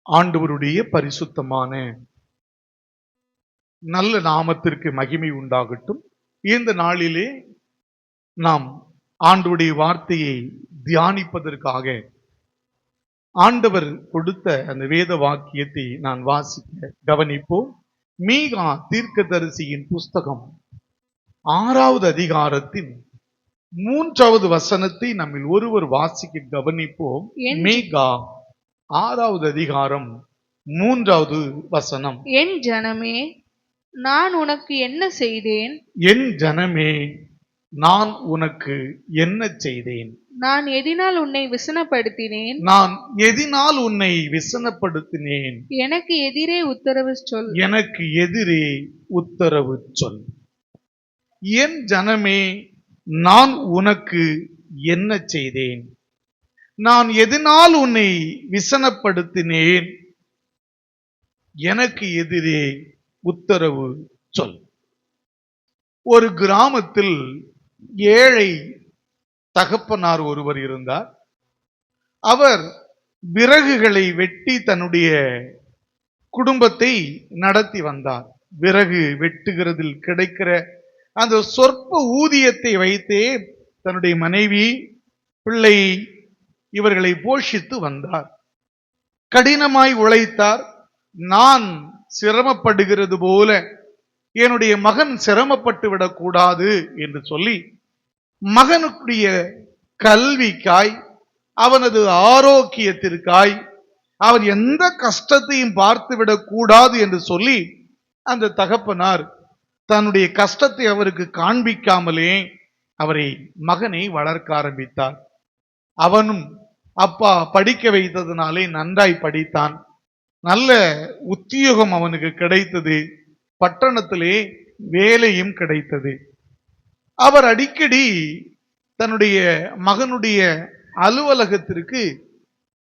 ஆண்டவருடைய பரிசுத்தமான நல்ல நாமத்திற்கு மகிமை உண்டாகட்டும். இந்த நாளிலே நாம் ஆண்டவருடைய வார்த்தையை தியானிப்பதற்காக ஆண்டவர் கொடுத்த அந்த வேத வாக்கியத்தை நான் வாசிக்க கவனிப்போம். மீகா தீர்க்கதரிசியின் புஸ்தகம் 6வது அதிகாரத்தின் 3வது வசனத்தை நம்மில் ஒருவர் வாசிக்க கவனிப்போம். மீகா 6வது அதிகாரம் 3வது வசனம். என் ஜனமே, நான் உனக்கு என்ன செய்தேன்? என் ஜனமே, நான் உனக்கு என்ன செய்தேன்? நான் எதினால் உன்னை விசனப்படுத்தினேன்? நான் எதினால் உன்னை விசனப்படுத்தினேன்? எனக்கு எதிரே உத்தரவு சொல். எனக்கு எதிரே உத்தரவு சொல். என் ஜனமே, நான் உனக்கு என்ன செய்தேன்? நான் எதனால் உன்னை விசனப்படுத்தினேன்? எனக்கு எதிரே உத்தரவு சொல். ஒரு கிராமத்தில் ஏழை தகப்பனார் ஒருவர் இருந்தார். அவர் விறகுகளை வெட்டி தன்னுடைய குடும்பத்தை நடத்தி வந்தார். விறகு வெட்டுகிறதில் கிடைக்கிற அந்த சொற்ப ஊதியத்தை வைத்தே தன்னுடைய மனைவி, பிள்ளை இவர்களை போஷித்து வந்தார். கடினமாய் உழைத்தார். நான் சிரமப்படுகிறது போல என்னுடைய மகன் சிரமப்பட்டு விடக்கூடாது என்று சொல்லி மகனுடைய கல்விக்காய், அவனது ஆரோக்கியத்திற்காய், அவர் எந்த கஷ்டத்தையும் பார்த்து விடக்கூடாது என்று சொல்லி அந்த தகப்பனார் தன்னுடைய கஷ்டத்தை அவருக்கு காண்பிக்காமலே மகனை வளர்க்க ஆரம்பித்தார். அவனும் அப்பா படிக்க வைத்ததுனாலே நன்றாய் படித்தான். நல்ல உத்தியோகம் அவனுக்கு கிடைத்தது. பட்டணத்திலே வேலையும் கிடைத்தது. அவர் அடிக்கடி தன்னுடைய மகனுடைய அலுவலகத்திற்கு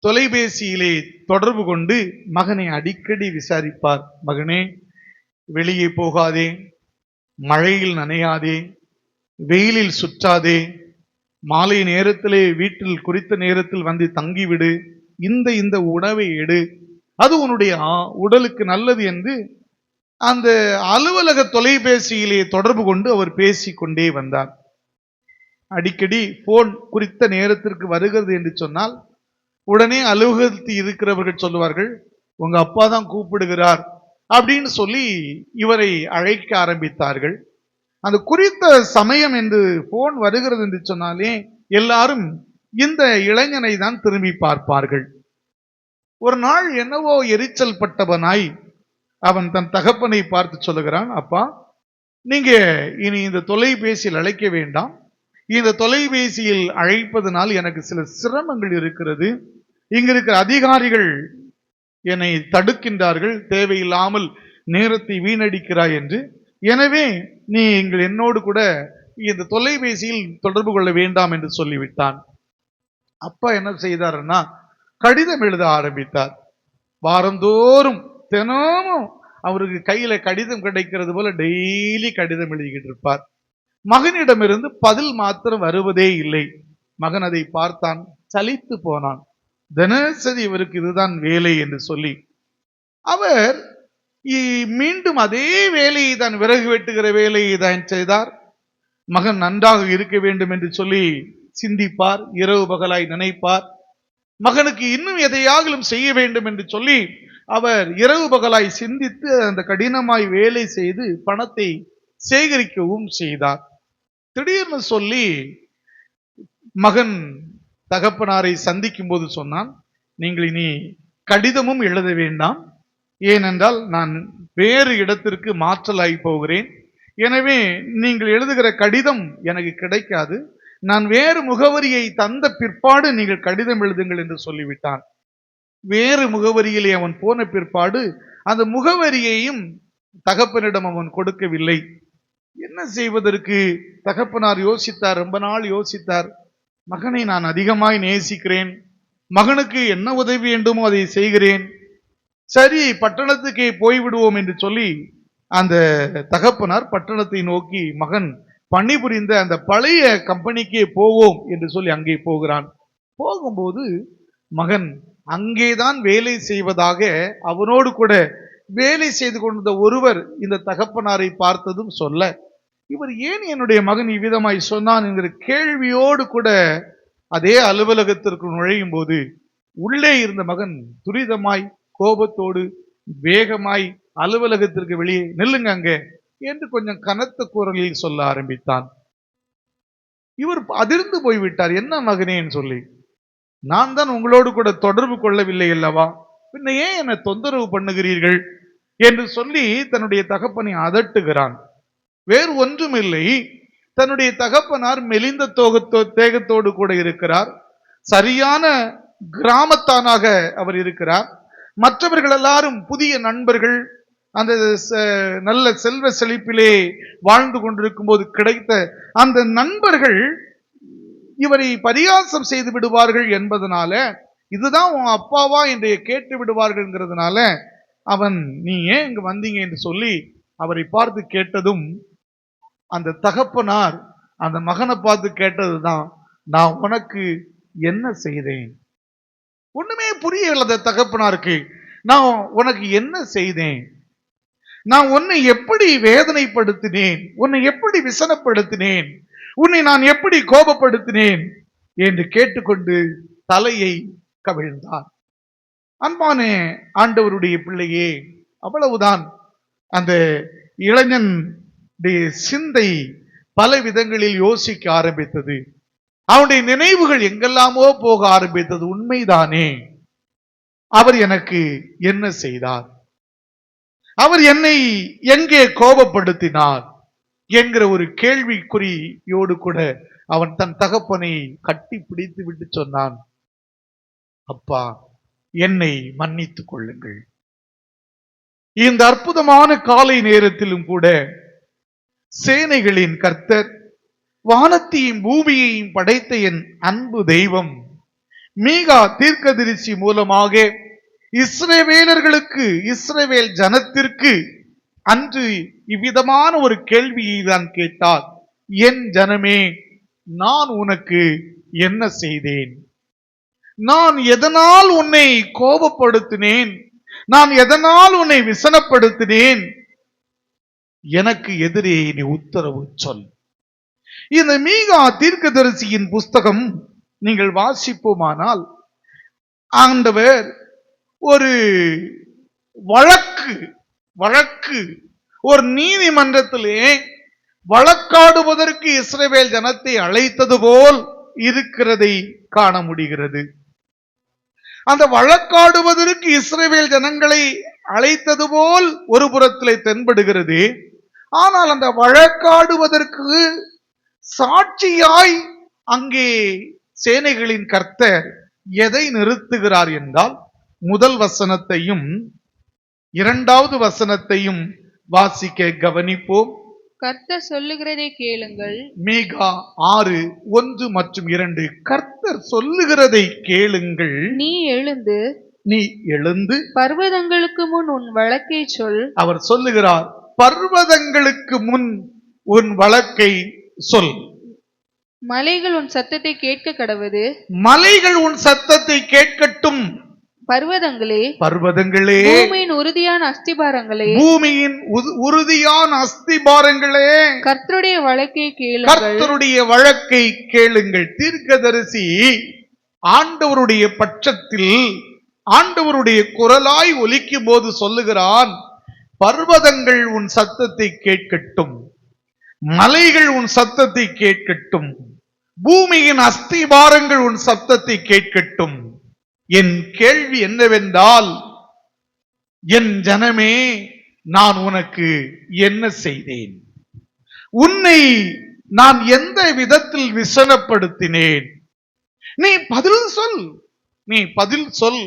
தொலைபேசியிலே தொடர்பு கொண்டு மகனை அடிக்கடி விசாரிப்பார். மகனே, வெளியே போகாதே, மழையில் நனையாதே, வெயிலில் சுற்றாதே, மாலை நேரத்திலே வீட்டில் குறித்த நேரத்தில் வந்து தங்கிவிடு, இந்த உணவை எடு, அது உன்னுடைய உடலுக்கு நல்லது என்று அந்த அலுவலக தொலைபேசியிலே தொடர்பு கொண்டு அவர் பேசிக்கொண்டே வந்தார். அடிக்கடி போன் குறித்த நேரத்திற்கு வருகிறது என்று சொன்னால் உடனே அலுவலகத்தில் இருக்கிறவர்கள் சொல்லுவார்கள், உங்க அப்பா தான் கூப்பிடுகிறார் அப்படின்னு சொல்லி இவரை அழைக்க ஆரம்பித்தார்கள். அந்த குறித்த சமயம் என்று போன் வருகிறது என்று சொன்னாலே எல்லாரும் இந்த இளைஞனை தான் திரும்பி பார்ப்பார்கள். ஒரு நாள் என்னவோ எரிச்சல் பட்டவனாய் அவன் தன் தகப்பனை பார்த்து சொல்லுகிறான், அப்பா, நீங்க இனி இந்த தொலைபேசியில் அழைக்க வேண்டாம். இந்த தொலைபேசியில் அழைப்பதனால் எனக்கு சில சிரமங்கள் இருக்கிறது. இங்க இருக்கிற அதிகாரிகள் என்னை தடுக்கின்றார்கள், தேவையில்லாமல் நேரத்தை வீணடிக்கிறாய் என்று. எனவே நீ என்னோடு கூட இந்த தொலைபேசியில் தொடர்பு கொள்ள வேண்டாம் என்று சொல்லிவிட்டான். அப்பா என்ன செய்தார்னா, கடிதம் எழுத ஆரம்பித்தார். வாரந்தோறும் தினமும் அவருக்கு கையில கடிதம் கிடைக்கிறது போல டெய்லி கடிதம் எழுதிக்கிட்டு இருப்பார். மகனிடமிருந்து பதில் மாத்திரம் வருவதே இல்லை. மகன் அதை பார்த்தான், சலித்து போனான். தினசரி இவருக்கு இதுதான் வேலை என்று சொல்லி அவர் மீண்டும் அதே வேலையை தான், விறகு வெட்டுகிற வேலையை தான் செய்தார். மகன் நன்றாக இருக்க வேண்டும் என்று சொல்லி சிந்திப்பார், இரவு பகலாய் நினைப்பார். மகனுக்கு இன்னும் எதையாகலும் செய்ய வேண்டும் என்று சொல்லி அவர் இரவு பகலாய் சிந்தித்து அந்த கடினமாய் வேலை செய்து பணத்தை சேகரிக்கவும் செய்தார். திடீர்னு சொல்லி மகன் தகப்பனாரை சந்திக்கும் போது சொன்னான், நீங்கள் இனி கடிதமும் எழுத வேண்டாம், ஏனென்றால் நான் வேறு இடத்திற்கு மாற்றலாகி போகிறேன். எனவே நீங்கள் எழுதுகிற கடிதம் எனக்கு கிடைக்காது. நான் வேறு முகவரியை தந்த பிற்பாடு நீங்கள் கடிதம் எழுதுங்கள் என்று சொல்லிவிட்டான். வேறு முகவரியிலே அவன் போன பிற்பாடு அந்த முகவரியையும் தகப்பனிடம் அவன் கொடுக்கவில்லை. என்ன செய்வதற்கு தகப்பனார் யோசித்தார், ரொம்ப நாள் யோசித்தார். மகனை நான் அதிகமாய் நேசிக்கிறேன், மகனுக்கு என்ன உதவி வேண்டுமோ அதை செய்கிறேன், சரி பட்டணத்துக்கே போய்விடுவோம் என்று சொல்லி அந்த தகப்பனார் பட்டணத்தை நோக்கி மகன் பணிபுரிந்த அந்த பழைய கம்பெனிக்கே போவோம் என்று சொல்லி அங்கே போகிறான். போகும்போது மகன் அங்கேதான் வேலை செய்வதாக அவனோடு கூட வேலை செய்து கொண்டிருந்த ஒருவர் இந்த தகப்பனாரை பார்த்ததும் சொல்ல, இவர் ஏன் என்னுடைய மகன் இவ்விதமாய் சொன்னான் என்கிற கேள்வியோடு கூட அதே அலுவலகத்திற்கு நுழையும் போது உள்ளே இருந்த மகன் துரிதமாய் கோபத்தோடு வேகமாய் அலுவலகத்திற்கு வெளியே நில்லுங்க அங்க என்று கொஞ்சம் கனத்த குரலில் சொல்ல ஆரம்பித்தான். இவர் அதிர்ந்து போய்விட்டார். என்ன மகனேன்னு சொல்லி, நான் தான் உங்களோடு கூட தொடர்பு கொள்ளவில்லை அல்லவா, பின்ன ஏன் என்னை தொந்தரவு பண்ணுகிறீர்கள் என்று சொல்லி தன்னுடைய தகப்பனை அதட்டுகிறான். வேறு ஒன்றுமில்லை, தன்னுடைய தகப்பனார் மெலிந்த தேகத்தோடு கூட இருக்கிறார், சரியான கிராமத்தானாக அவர் இருக்கிறார். மற்றவர்கள் எல்லாரும் புதிய நண்பர்கள், அந்த நல்ல செல்வ செழிப்பிலே வாழ்ந்து கொண்டிருக்கும் போது கிடைத்த அந்த நண்பர்கள் இவரை பரியாசம் செய்து விடுவார்கள் என்பதனால, இதுதான் உன் அப்பாவா என்று கேட்டு விடுவார்கள்ங்கிறதுனால அவன் நீ ஏன் இங்க வந்தீங்க என்று சொல்லி அவரை பார்த்து கேட்டதும் அந்த தகப்பனார் அந்த மகனை பார்த்து கேட்டதுதான், நான் உனக்கு என்ன செய்தேன்? ஒண்ணுமே புரியல அந்த தகப்பனாருக்கு. நான் உனக்கு என்ன செய்தேன்? நான் உன்னை எப்படி வேதனைப்படுத்தினேன்? உன்னை எப்படி விசனப்படுத்தினேன்? உன்னை நான் எப்படி கோபப்படுத்தினேன் என்று கேட்டுக்கொண்டு தலையை கவிழ்ந்தார். அன்பான ஆண்டவருடைய பிள்ளையே, அவ்வளவுதான். அந்த இளைஞன் சிந்தை பல விதங்களில் யோசிக்க ஆரம்பித்தது. அவனுடைய நினைவுகள் எங்கெல்லாமோ போக ஆரம்பித்தது. உண்மைதானே, அவர் எனக்கு என்ன செய்தார்? அவர் என்னை எங்கே கோபப்படுத்தினார் என்கிற ஒரு கேள்விக்குறியோடு கூட அவன் தன் தகப்பனை கட்டி பிடித்து விட்டு சொன்னான், அப்பா, என்னை மன்னித்துக் கொள்ளுங்கள். இந்த அற்புதமான காலை நேரத்திலும் கூட சேனைகளின் கர்த்தர், வானத்தையும் பூமியையும் படைத்த என் அன்பு தெய்வம் மீகா தீர்க்கதரிசி மூலமாக இஸ்ரவேலர்களுக்கு, இஸ்ரவேல் ஜனத்திற்கு அன்று இவ்விதமான ஒரு கேள்வியை தான் கேட்டார். என் ஜனமே, நான் உனக்கு என்ன செய்தேன்? நான் எதனால் உன்னை கோபப்படுத்தினேன்? நான் எதனால் உன்னை விசனப்படுத்தினேன்? எனக்கு எதிரே நீ உத்தரவு சொல். இந்த மீகா தீர்க்கதரிசியின் புஸ்தகம் நீங்கள் வாசிப்போமானால், ஆண்டவர் ஒரு வழக்கு ஒரு நீதிமன்றத்திலே வழக்காடுவதற்கு இஸ்ரவேல் ஜனத்தை அழைத்தது போல் இருக்கிறதை காண முடிகிறது. அந்த வழக்காடுவதற்கு இஸ்ரவேல் ஜனங்களை அழைத்தது போல் ஒரு புறத்திலே தென்படுகிறது. ஆனால் அந்த வழக்காடுவதற்கு சாட்சியாய் அங்கே சேனைகளின் கர்த்தர் எதை நிறுத்துகிறார் என்றால், முதல் வசனத்தையும் இரண்டாவது வசனத்தையும் வாசிக்க கவனிப்போம். கர்த்தர் சொல்லுகிறதை கேளுங்கள். மீகா 6:1 மற்றும் 2. கர்த்தர் சொல்லுகிறதை கேளுங்கள். நீ எழுந்து பர்வதங்களுக்கு முன் உன் வழக்கை சொல். அவர் சொல்லுகிறார், பர்வதங்களுக்கு முன் உன் வழக்கை சொல். மலைகள் உன் சத்தத்தை கேட்க கடவது. மலைகள் உன் சத்தத்தை கேட்கட்டும். பர்வதங்களே, பூமியின் உறுதியான அஸ்திபாரங்களே, கர்த்தருடைய வழக்கை கேளுங்கள். தீர்க்கதரிசி ஆண்டவருடைய பட்சத்தில் ஆண்டவருடைய குரலாய் ஒலிக்கும் போது சொல்லுகிறான், பர்வதங்கள் உன் சத்தத்தை கேட்கட்டும், மலைகள் உன் சத்தத்தை கேட்கட்டும், பூமியின் அஸ்திபாரங்கள் உன் சத்தத்தை கேட்கட்டும். என் கேள்வி என்னவென்றால், என் ஜனமே, நான் உனக்கு என்ன செய்தேன்? உன்னை நான் எந்த விதத்தில் விசனப்படுத்தினேன்? நீ பதில் சொல்.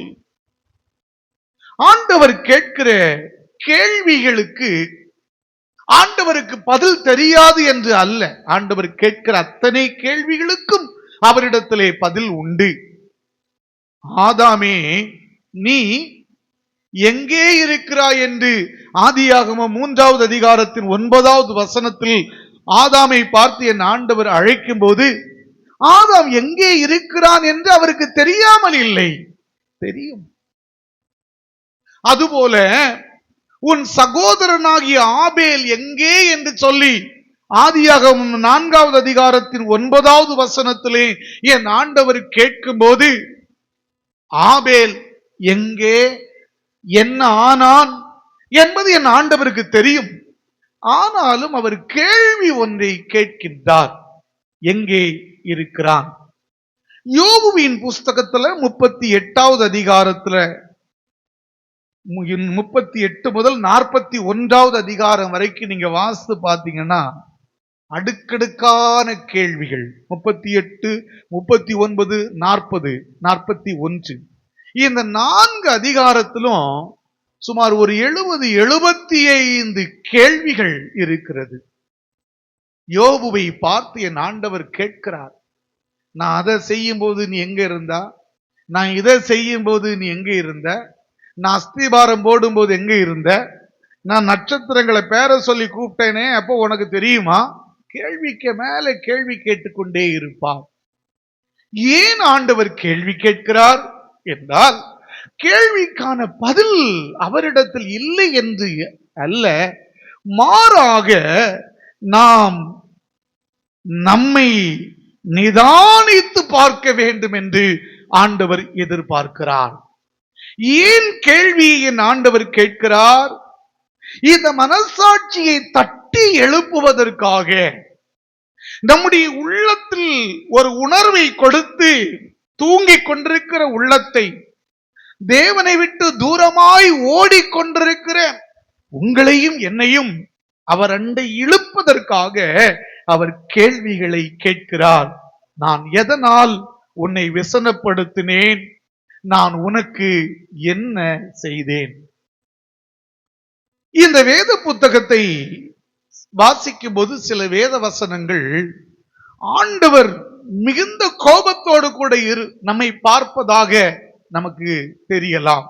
ஆண்டவர் கேட்கிற கேள்விகளுக்கு ஆண்டவருக்கு பதில் தெரியாது என்று அல்ல. ஆண்டவர் கேட்கிற அத்தனை கேள்விகளுக்கும் அவரிடத்திலே பதில் உண்டு. ஆதாமே, நீ எங்கே இருக்கிறாய் என்று ஆதியாகமம் 3வது அதிகாரத்தின் 9வது வசனத்தில் ஆதாமை பார்த்து என் ஆண்டவர் அழைக்கும் போது, ஆதாம் எங்கே இருக்கிறான் என்று அவருக்கு தெரியாமல் இல்லை. தெரியும். அதுபோல உன் சகோதரனாகிய ஆபேல் எங்கே என்று சொல்லி ஆதியாகமம் 4வது அதிகாரத்தின் 9வது வசனத்திலே என் ஆண்டவர் கேட்கும்போது, ஆபேல் எங்கே, என்ன ஆனான் என்பது என் ஆண்டவருக்கு தெரியும். ஆனாலும் அவர் கேள்வி ஒன்றை கேட்கின்றார், எங்கே இருக்கிறான்? யோபுவின் புஸ்தகத்துல 38வது அதிகாரத்துல 38 முதல் 41வது அதிகாரம் வரைக்கும் நீங்க வாசித்து பார்த்தீங்கன்னா அடுக்கடுக்கான கேள்விகள். 38, 39, 40, 41 இந்த 4 அதிகாரத்திலும் சுமார் ஒரு 75 கேள்விகள் இருக்கிறது. யோபுவை பார்த்து என் ஆண்டவர் கேட்கிறார், நான் அதை செய்யும் போது நீ எங்க இருந்தா, நான் இதை செய்யும் போது நீ எங்க இருந்த, நான் அஸ்திபாரம் போடும் போது எங்க இருந்த, நான் நட்சத்திரங்களை பேர சொல்லி கூப்பிட்டேனே அப்போ உனக்கு தெரியுமா? கேள்விக்கு மேல கேள்வி கேட்டுக்கொண்டே இருப்பார். ஏன் ஆண்டவர் கேள்வி கேட்கிறார் என்றால், கேள்விக்கான பதில் அவரிடத்தில் இல்லை என்று அல்ல, மாறாக நாம் நம்மை நிதானித்து பார்க்க வேண்டும் என்று ஆண்டவர் எதிர்பார்க்கிறார். ஏன் கேள்வியை என் ஆண்டவர் கேட்கிறார்? இந்த மனசாட்சியை தட்டி எழுப்புவதற்காக, நம்முடைய உள்ளத்தில் ஒரு உணர்வை கொடுத்து தூங்கிக் கொண்டிருக்கிற உள்ளத்தை, தேவனை விட்டு தூரமாய் ஓடிக்கொண்டிருக்கிற உங்களையும் என்னையும் அவர் அண்டை இழுப்பதற்காக அவர் கேள்விகளை கேட்கிறார். நான் எதனால் உன்னை விசனப்படுத்தினேன்? நான் உனக்கு என்ன செய்தேன்? இந்த வேத புத்தகத்தை வாசிக்கும் போது சில வேத வசனங்கள் ஆண்டவர் மிகுந்த கோபத்தோடு கூட நம்மை பார்ப்பதாக நமக்கு தெரியலாம்.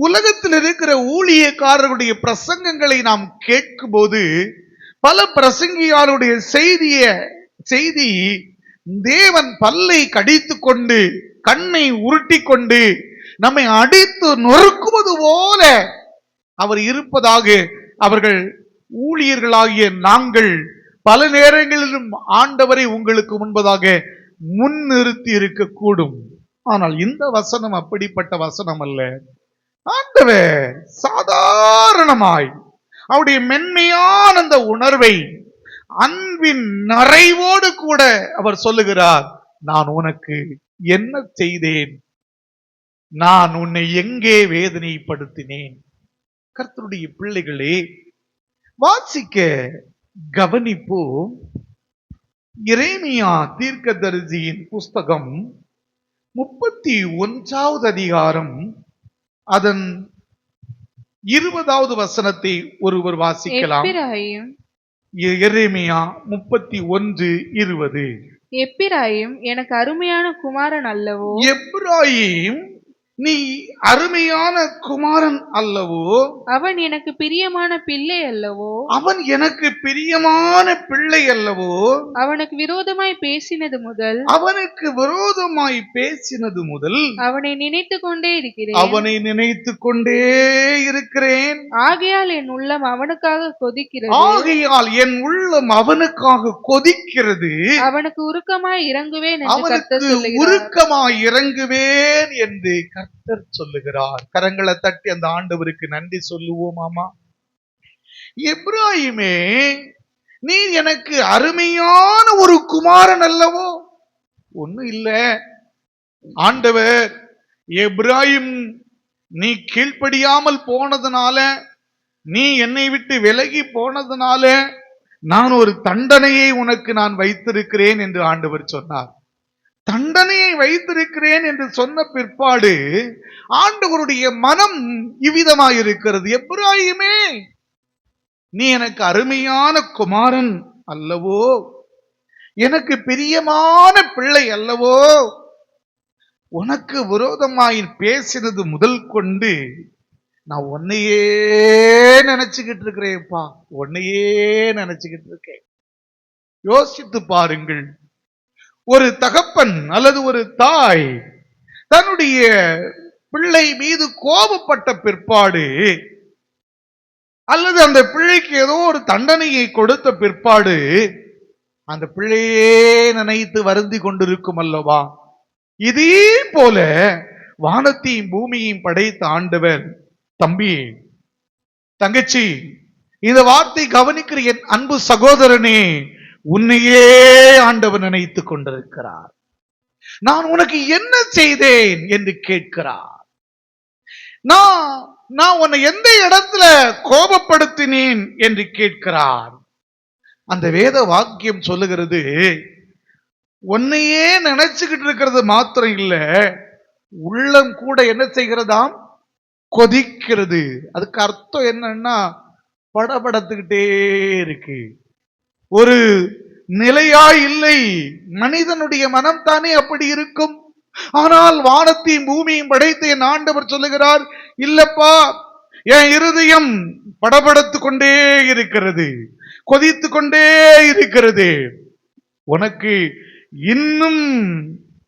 உலகத்தில் இருக்கிற ஊழியக்காரர்களுடைய பிரசங்கங்களை நாம் கேட்கும் போது பல பிரசங்கியாருடைய செய்தி தேவன் பல்லை கடித்து கொண்டு கண்ணை உருட்டி கொண்டு நம்மை அடித்து நொறுக்குவது போல அவர் இருப்பதாக அவர்கள் ஊழியர்களாகிய நாங்கள் பல நேரங்களிலும் ஆண்டவரை உங்களுக்கு முன்பதாக முன்னிறுத்தி இருக்கக்கூடும். ஆனால் இந்த வசனம் அப்படிப்பட்ட வசனம் அல்ல. ஆண்டவர் சாதாரணமாய் அவருடைய மென்மையான அந்த உணர்வை அன்பின் நிறைவோடு கூட அவர் சொல்லுகிறார், நான் உனக்கு என்ன செய்தேன்? நான் உன்னை எங்கே வேதனைப்படுத்தினேன்? கர்த்தருடைய பிள்ளைகளே, வாசிக்க கவனிப்போம். எரேமியா தீர்க்கதரிசியின் புஸ்தகம் 31வது அதிகாரம் அதன் 20வது வசனத்தை ஒருவர் வாசிக்கலாம். எரேமியா 31:20. எப்பிராயிம் எனக்கு அருமையான குமாரன் அல்லவோ? எப்பிராயிம் நீ அருமையான குமாரன் அல்லவோ? அவன் எனக்கு பிரியமான பிள்ளை அல்லவோ? அவன் எனக்கு பிரியமான பிள்ளை அல்லவோ? அவனுக்கு விரோதமாய் பேசினது முதல் அவனை நினைத்து கொண்டே இருக்கிறேன். ஆகையால் என் உள்ளம் அவனுக்காக கொதிக்கிறது. அவனுக்கு உருக்கமாய் இறங்குவேன் என்று கர்த்தர் சொல்லுகிறார். கரங்களை தட்டி அந்த ஆண்டவருக்கு நன்றி சொல்லுவோமாமா? எப்பிராயிமே, நீ எனக்கு அருமையான ஒரு குமாரன் அல்லவோ? ஒண்ணும் இல்ல ஆண்டவர், எப்பிராயிம் நீ கீழ்ப்படியாமல் போனதுனால, நீ என்னை விட்டு விலகி போனதுனால நான் ஒரு தண்டனையை உனக்கு நான் வைத்திருக்கிறேன் என்று ஆண்டவர் சொன்னார். தண்டனையை வைத்திருக்கிறேன் என்று சொன்ன பிற்பாடு ஆண்டவருடைய மனம் இவ்விதமாயிருக்கிறது. எப்பிராயிமே, நீ எனக்கு அருமையான குமாரன் அல்லவோ? எனக்கு பிரியமான பிள்ளை அல்லவோ? உனக்கு விரோதமாய் பேசினது முதல் கொண்டு நான் உன்னையே நினைச்சுக்கிட்டு இருக்கிறேன்ப்பா, உன்னையே நினைச்சுக்கிட்டு இருக்கேன். யோசித்து பாருங்கள், ஒரு தகப்பன் அல்லது ஒரு தாய் தன்னுடைய பிள்ளை மீது கோபப்பட்ட பிற்பாடு, அல்லது அந்த பிள்ளைக்கு ஏதோ ஒரு தண்டனையை கொடுத்த பிற்பாடு அந்த பிள்ளையே நினைத்து வருந்தி கொண்டிருக்கும் அல்லவா? இதே போல வானத்தையும் பூமியையும் படைத்த ஆண்டவர், தம்பி தங்கச்சி, இந்த வார்த்தை கவனிக்கிற என் அன்பு சகோதரனே, உன்னையே ஆண்டவர் நினைத்துக் கொண்டிருக்கிறார். நான் உனக்கு என்ன செய்தேன் என்று கேட்கிறார். நான் உன்னை எந்த இடத்துல கோபப்படுத்தினேன் என்று கேட்கிறார். அந்த வேத வாக்கியம் சொல்லுகிறது, உன்னையே நினைச்சுக்கிட்டு இருக்கிறது மாத்திரம் இல்ல, உள்ளம் கூட என்ன செய்கிறதாம்? கொதிக்கிறது. அதுக்கு அர்த்தம் என்னன்னா, படபடத்துக்கிட்டே இருக்கு, ஒரு நிலையா இல்லை. மனிதனுடைய மனம் தானே அப்படி இருக்கும். ஆனால் வானத்தையும் பூமியும் படைத்த என் ஆண்டவர் சொல்லுகிறார், இல்லப்பா, என் இருதயம் படபடத்து கொண்டே இருக்கிறது, கொதித்து கொண்டே இருக்கிறது. உனக்கு இன்னும்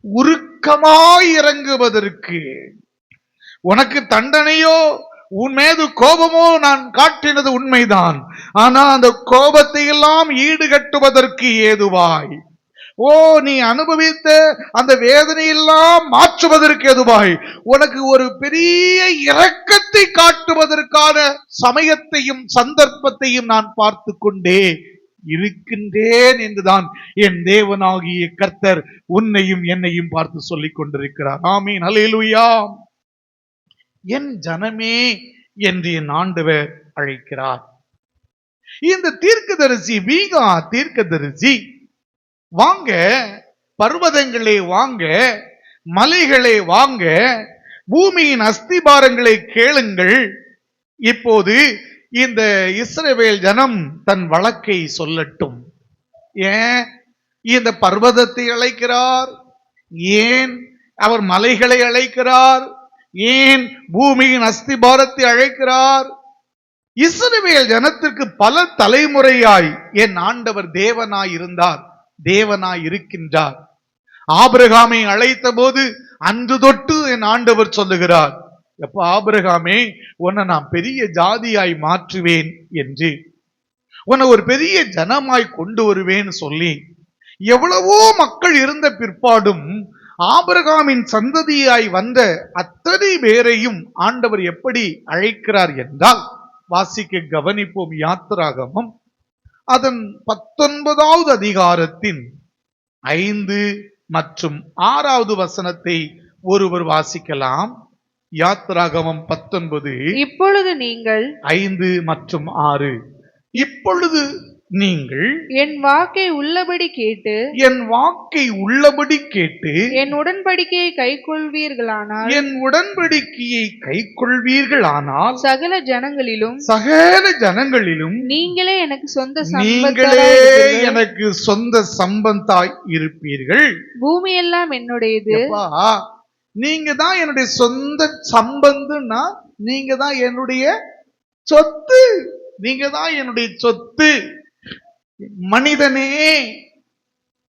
உருக்கமாய் இறங்குவதற்கு, உனக்கு தண்டனையோ உன் மீது கோபமோ நான் காட்டினது உண்மைதான். ஆனா அந்த கோபத்தை எல்லாம் ஈடுகட்டுவதற்கு ஏதுவாய், நீ அனுபவித்த அந்த வேதனையெல்லாம் மாற்றுவதற்கு எதுவாய் உனக்கு ஒரு பெரிய இரக்கத்தை காட்டுவதற்கான சமயத்தையும் சந்தர்ப்பத்தையும் நான் பார்த்து கொண்டே இருக்கின்றேன் என்றுதான் என் தேவனாகிய கர்த்தர் உன்னையும் என்னையும் பார்த்து சொல்லிக் கொண்டிருக்கிறார். ஆமீன், அல்லேலூயா. என் ஜனமே என்று என் ஆண்டவர் அழைக்கிறார். இந்த தீர்க்கதரிசி, மீகா தீர்க்கதரிசி, வாங்க பர்வதங்களே வாங்க, மலைகளே வாங்க, பூமியின் அஸ்திபாரங்களை கேளுங்கள், இப்போது இந்த இஸ்ரவேல் ஜனம் தன் வழக்கை சொல்லட்டும். ஏன் இந்த பர்வதத்தை அழைக்கிறார்? ஏன் அவர் மலைகளை அழைக்கிறார்? ஏன் பூமியின் அஸ்திபாரத்தை அழைக்கிறார்? இஸ்ரவேல் ஜனத்திற்கு பல தலைமுறையாய் என் ஆண்டவர் தேவனாய் இருந்தார், தேவனாய் இருக்கின்றார். ஆபிரகாமை அழைத்த போது அன்று தொட்டு என் ஆண்டவர் சொல்லுகிறார், எப்ப ஆபிரகாமே, உன்னை நான் பெரிய ஜாதியாய் மாற்றுவேன் என்று, உன்னை ஒரு பெரிய ஜனமாய் கொண்டு வருவேன் சொல்லி எவ்வளவோ மக்கள் இருந்த பிற்பாடும் ஆபிரகாமின் சந்ததியாய் வந்த அத்தனை பேரையும் ஆண்டவர் எப்படி அழைக்கிறார் என்றால், வாசிக்க கவனிப்போம். யாத்திராகமம் அதன் 19வது அதிகாரத்தின் 5 மற்றும் 6வது வசனத்தை ஒருவர் வாசிக்கலாம். யாத்திராகமம் 19, இப்பொழுது நீங்கள் 5 மற்றும் 6. இப்பொழுது நீங்கள் என் வாக்கை உள்ளபடி கேட்டு, என் வாக்கை உள்ளபடி கேட்டு, என் உடன்படிக்கையை கைக்கொள்வீர்களானால், என் உடன்படிக்கையை கைக்கொள்வீர்களானால், சகல ஜனங்களிலும் நீங்களே எனக்கு சொந்த சம்பந்தாய் இருப்பீர்கள். பூமி எல்லாம் என்னுடையது. நீங்க தான் என்னுடைய சொந்த சம்பந்துன்னா, நீங்க தான் என்னுடைய சொத்து, நீங்க தான் என்னுடைய சொத்து. மனிதனே,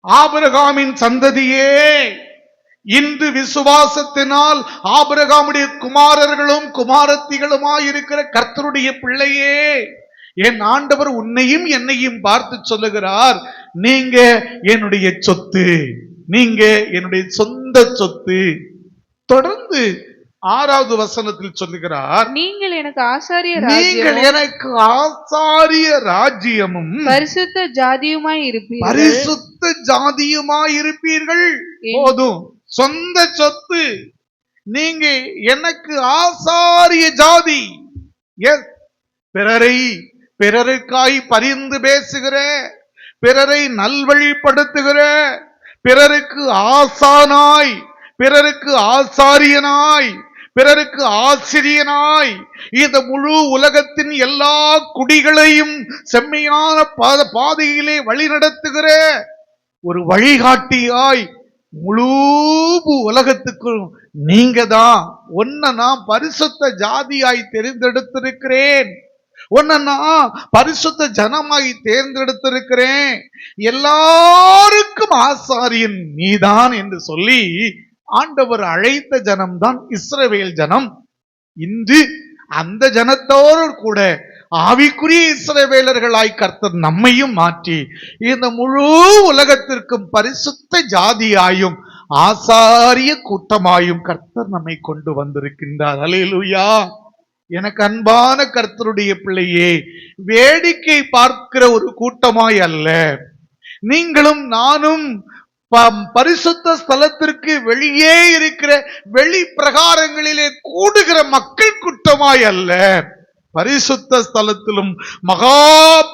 ஆபிரகாமின் சந்ததியே, இன்று விசுவாசத்தினால் ஆபிரகாமுடைய குமாரர்களும் குமாரத்திகளுமாய் இருக்கிற கர்த்தருடைய பிள்ளையே, என் ஆண்டவர் உன்னையும் என்னையும் பார்த்து சொல்லுகிறார், நீங்க என்னுடைய சொத்து, நீங்க என்னுடைய சொந்த சொத்து. தொடர்ந்து 6வது வசனத்தில் சொல்லுகிறார், நீங்கள் எனக்கு ஆசாரிய ராஜ்யமும் பரிசுத்த ஜாதியுமாய் இருப்பீர்கள். பரிசுத்த ஜாதியுமாய் இருப்பீர்கள். போதும், சொந்த சொத்து. நீங்க எனக்கு ஆசாரிய ஜாதி. பிறருக்காய் பரிந்து பேசுகிற, பிறரை நல்வழிப்படுத்துகிற, பிறருக்கு ஆசானாய், பிறருக்கு ஆசாரியனாய், பிறருக்கு ஆசிரியனாய், இந்த முழு உலகத்தின் எல்லா குடிகளையும் செம்மையான பாதையிலே வழிநடத்துகிற ஒரு வழிகாட்டியாய் முழு உலகத்துக்கும் நீங்க தான். உன்னை நான் பரிசுத்த ஜாதியாய் தெரிந்தெடுத்திருக்கிறேன், உன்னை நான் பரிசுத்த ஜனமாய் தேர்ந்தெடுத்திருக்கிறேன், எல்லாருக்கும் ஆசாரியன் நீதான் என்று சொல்லி ஆண்டவர் அழைத்த ஜனம்தான் இஸ்ரவேல் ஜனம். இன்று அந்த ஜனத்தோடு கூட ஆவிக்குரிய இஸ்ரவேலர்களாய் கர்த்தர் நம்மையும் மாற்றி இந்த முழு உலகத்திற்கும் பரிசுத்த ஜாதியாயும் ஆசாரிய கூட்டமாயும் கர்த்தர் நம்மை கொண்டு வந்திருக்கின்றார். அல்லேலூயா. எனக்கு அன்பான கர்த்தருடைய பிள்ளையே, வேடிக்கை பார்க்கிற ஒரு கூட்டமாய் அல்ல, நீங்களும் நானும் பரிசுத்த ஸ்தலத்திற்கு வெளியே இருக்கிற வெளி பிரகாரங்களிலே கூடுகிற மக்கள் கூட்டமாய் அல்ல, பரிசுத்த ஸ்தலத்திலும் மகா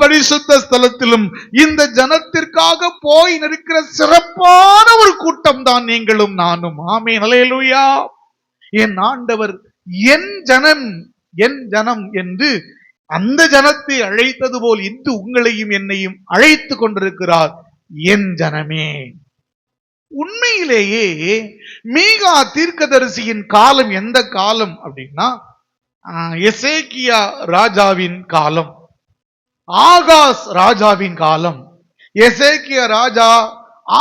பரிசுத்த ஸ்தலத்திலும் இந்த ஜனத்திற்காக போய் நிற்கிற சிறப்பான ஒரு கூட்டம் தான் நீங்களும் நானும். ஆமென். அல்லேலூயா. என் ஆண்டவர் என் ஜனம் என்று அந்த ஜனத்தை அழைத்தது போல் இன்று உங்களையும் என்னையும் அழைத்து கொண்டிருக்கிறார். என் ஜனமே. உண்மையிலேயே மீகா தீர்க்கதரிசியின் காலம் எந்த காலம் அப்படின்னா, எசேக்கியா ராஜாவின் காலம், ஆகாஸ் ராஜாவின் காலம். எசேக்கியா ராஜா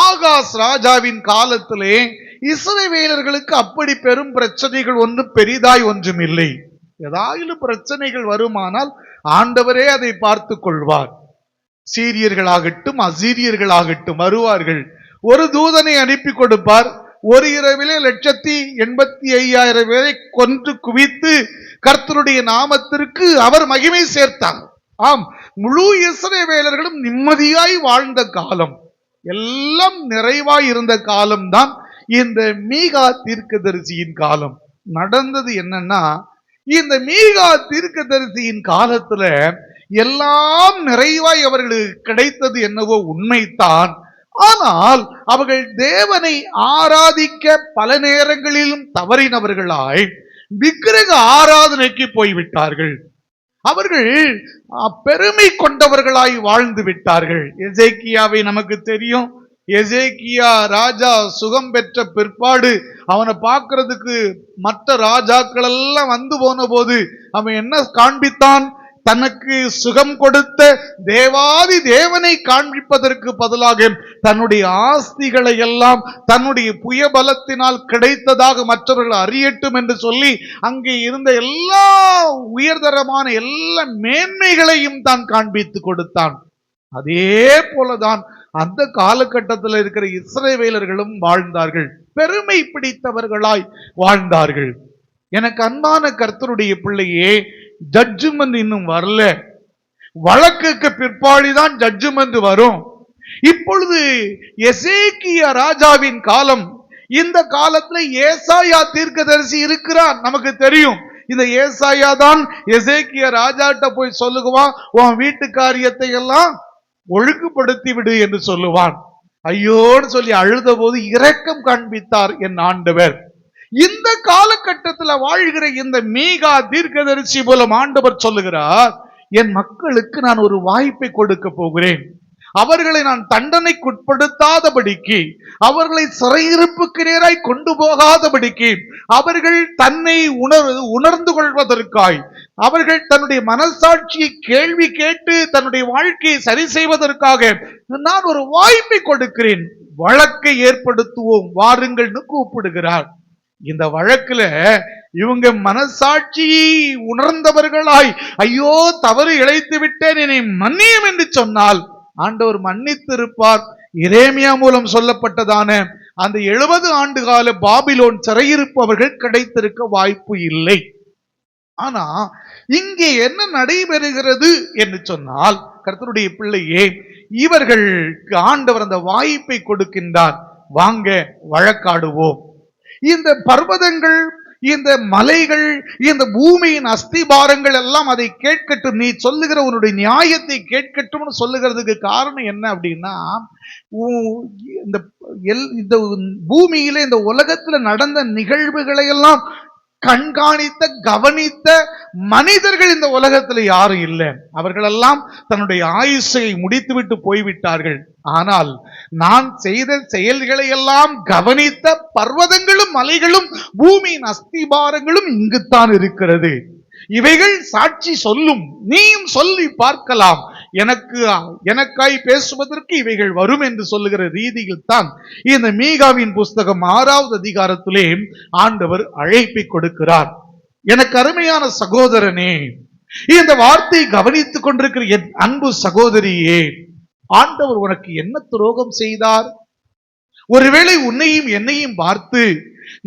ஆகாஸ் ராஜாவின் காலத்திலே இஸ்ரவேலர்களுக்கு அப்படி பெரும் பிரச்சனைகள் ஒன்றும் பெரிதாய் ஒன்றும் இல்லை. ஏதாவது பிரச்சனைகள் வருமானால் ஆண்டவரே அதை பார்த்து கொள்வார். சீரியர்களாகட்டும் அசீரியர்களாகட்டும் வருவார்கள், ஒரு தூதனை அனுப்பி கொடுப்பார். ஒரு இரவிலே 1,85,000 பேரை கொன்று குவித்து கர்த்தருடைய நாமத்திற்கு அவர் மகிமை சேர்த்தார். ஆம், முழு இஸ்ரவேலர்களும் நிம்மதியாய் வாழ்ந்த காலம், எல்லாம் நிறைவாய் இருந்த காலம்தான் இந்த மீகா தீர்க்கதரிசியின் காலம். நடந்தது என்னன்னா, இந்த மீகா தீர்க்கதரிசியின் காலத்துல எல்லாம் நிறைவாய் அவர்களுக்கு கிடைத்தது என்னவோ உண்மைத்தான். ஆனால் அவர்கள் தேவனை ஆராதிக்க பல நேரங்களிலும் தவறினவர்களாய் விக்கிரக ஆராதனைக்கு போய்விட்டார்கள். அவர்கள் பெருமை கொண்டவர்களாய் வாழ்ந்து விட்டார்கள். எசேக்கியாவை நமக்கு தெரியும். எசேக்கியா ராஜா சுகம் பெற்ற பிற்பாடு அவனை பார்க்கிறதுக்கு மற்ற ராஜாக்கள் எல்லாம் வந்து போன போது அவன் என்ன காண்பித்தான்? தனக்கு சுகம் கொடுத்த தேவாதி தேவனை காண்பிப்பதற்கு பதிலாக தன்னுடைய ஆஸ்திகளை எல்லாம் தன்னுடைய புயபலத்தினால் கிடைத்ததாக மற்றவர்கள் அறியட்டும் என்று சொல்லி அங்கே இருந்த எல்லா உயர்தரமான எல்லா மேன்மைகளையும் தான் காண்பித்து கொடுத்தான். அதே போலதான் அந்த காலகட்டத்தில் இருக்கிற இஸ்ரவேலர்களும் வாழ்ந்தார்கள், பெருமை பிடித்தவர்களாய் வாழ்ந்தார்கள். எனக்கு அன்பான கர்த்தருடைய பிள்ளையே, ஜட்ஜ்மெண்ட் இன்னும் வரல, வழக்குக்கு பிற்பாடுதான் ஜட்ஜ்மெண்ட் வரும். இப்பொழுது எசேக்கியா ராஜாவின் காலம். இந்த காலத்துல ஏசாயா தீர்க்கதரிசி இருக்கிறார், நமக்கு தெரியும். இந்த ஏசாயா தான் எசேக்கியா ராஜாட்ட போய் சொல்லுவான், உன் வீட்டு காரியத்தை எல்லாம் ஒழுங்குபடுத்தி விடு என்று சொல்லுவான். ஐயோன்னு சொல்லி அழுத போது இரக்கம் காண்பித்தார் என் ஆண்டவர். இந்த காலகட்டத்தில் வாழ்கிற இந்த மீகா தீர்க்கதரிசி மூலம் ஆண்டவர் சொல்லுகிறார், என் மக்களுக்கு நான் ஒரு வாய்ப்பை கொடுக்க போகிறேன். அவர்களை நான் தண்டனைக்குட்படுத்தாதபடிக்கு, அவர்களை சிறையிருப்புக்கு நேராய் கொண்டு போகாதபடிக்கு, அவர்கள் தன்னை உணர்ந்து கொள்வதற்காய், அவர்கள் தன்னுடைய மனசாட்சியை கேள்வி கேட்டு தன்னுடைய வாழ்க்கையை சரி செய்வதற்காக நான் ஒரு வாய்ப்பை கொடுக்கிறேன். வழக்கை ஏற்படுத்துவோம் வாருங்கள்னு கூப்பிடுகிறார். இந்த வழக்குல இவங்க மனசாட்சியை உணர்ந்தவர்களாய், ஐயோ தவறு இழைத்து விட்டேன் என்னை மன்னியும் என்று சொன்னால் ஆண்டவர் மன்னித்திருப்பார். எரேமியா மூலம் சொல்லப்பட்டதான அந்த 70 ஆண்டு கால பாபிலோன் சிறையிருப்பு அவர்கள் கிடைத்திருக்க வாய்ப்பு இல்லை. ஆனா இங்கே என்ன நடைபெறுகிறது என்று சொன்னால், கர்த்தருடைய பிள்ளையே, இவர்களுக்கு ஆண்டவர் அந்த வாய்ப்பை கொடுக்கின்றார். வாங்க வழக்காடுவோம். இந்த பர்வதங்கள், இந்த மலைகள், இந்த பூமியின் அஸ்திபாரங்கள் எல்லாம் அதை கேட்கட்டும், நீ சொல்லுகிற உன்னுடைய நியாயத்தை கேட்கட்டும் சொல்லுகிறதுக்கு காரணம் என்ன அப்படின்னா, இந்த பூமியில இந்த உலகத்துல நடந்த நிகழ்வுகளை எல்லாம் கண்காணித்த கவனித்த மனிதர்கள் இந்த உலகத்துல யாரும் இல்லை. அவர்களெல்லாம் தன்னுடைய ஆயுசை முடித்துவிட்டு போய்விட்டார்கள். ஆனால் நான் செய்த செயல்களை எல்லாம் கவனித்த பர்வதங்களும் மலைகளும் பூமியின் அஸ்திபாரங்களும் இங்குத்தான் இருக்கிறது. இவைகள் சாட்சி சொல்லும், நீயும் சொல்லி பார்க்கலாம். எனக்காய் பேசுவதற்கு இவைகள் வரும் என்று சொல்லுகிற ரீதியில் தான் இந்த மீகாவின் புஸ்தகம் 6வது அதிகாரத்திலே ஆண்டவர் அழைப்பை கொடுக்கிறார். எனக்கு அருமையான சகோதரனே, இந்த வார்த்தையை கவனித்துக் கொண்டிருக்கிற என் அன்பு சகோதரியே, ஆண்டவர் உனக்கு என்ன துரோகம் செய்தார்? ஒருவேளை உன்னையும் என்னையும் பார்த்து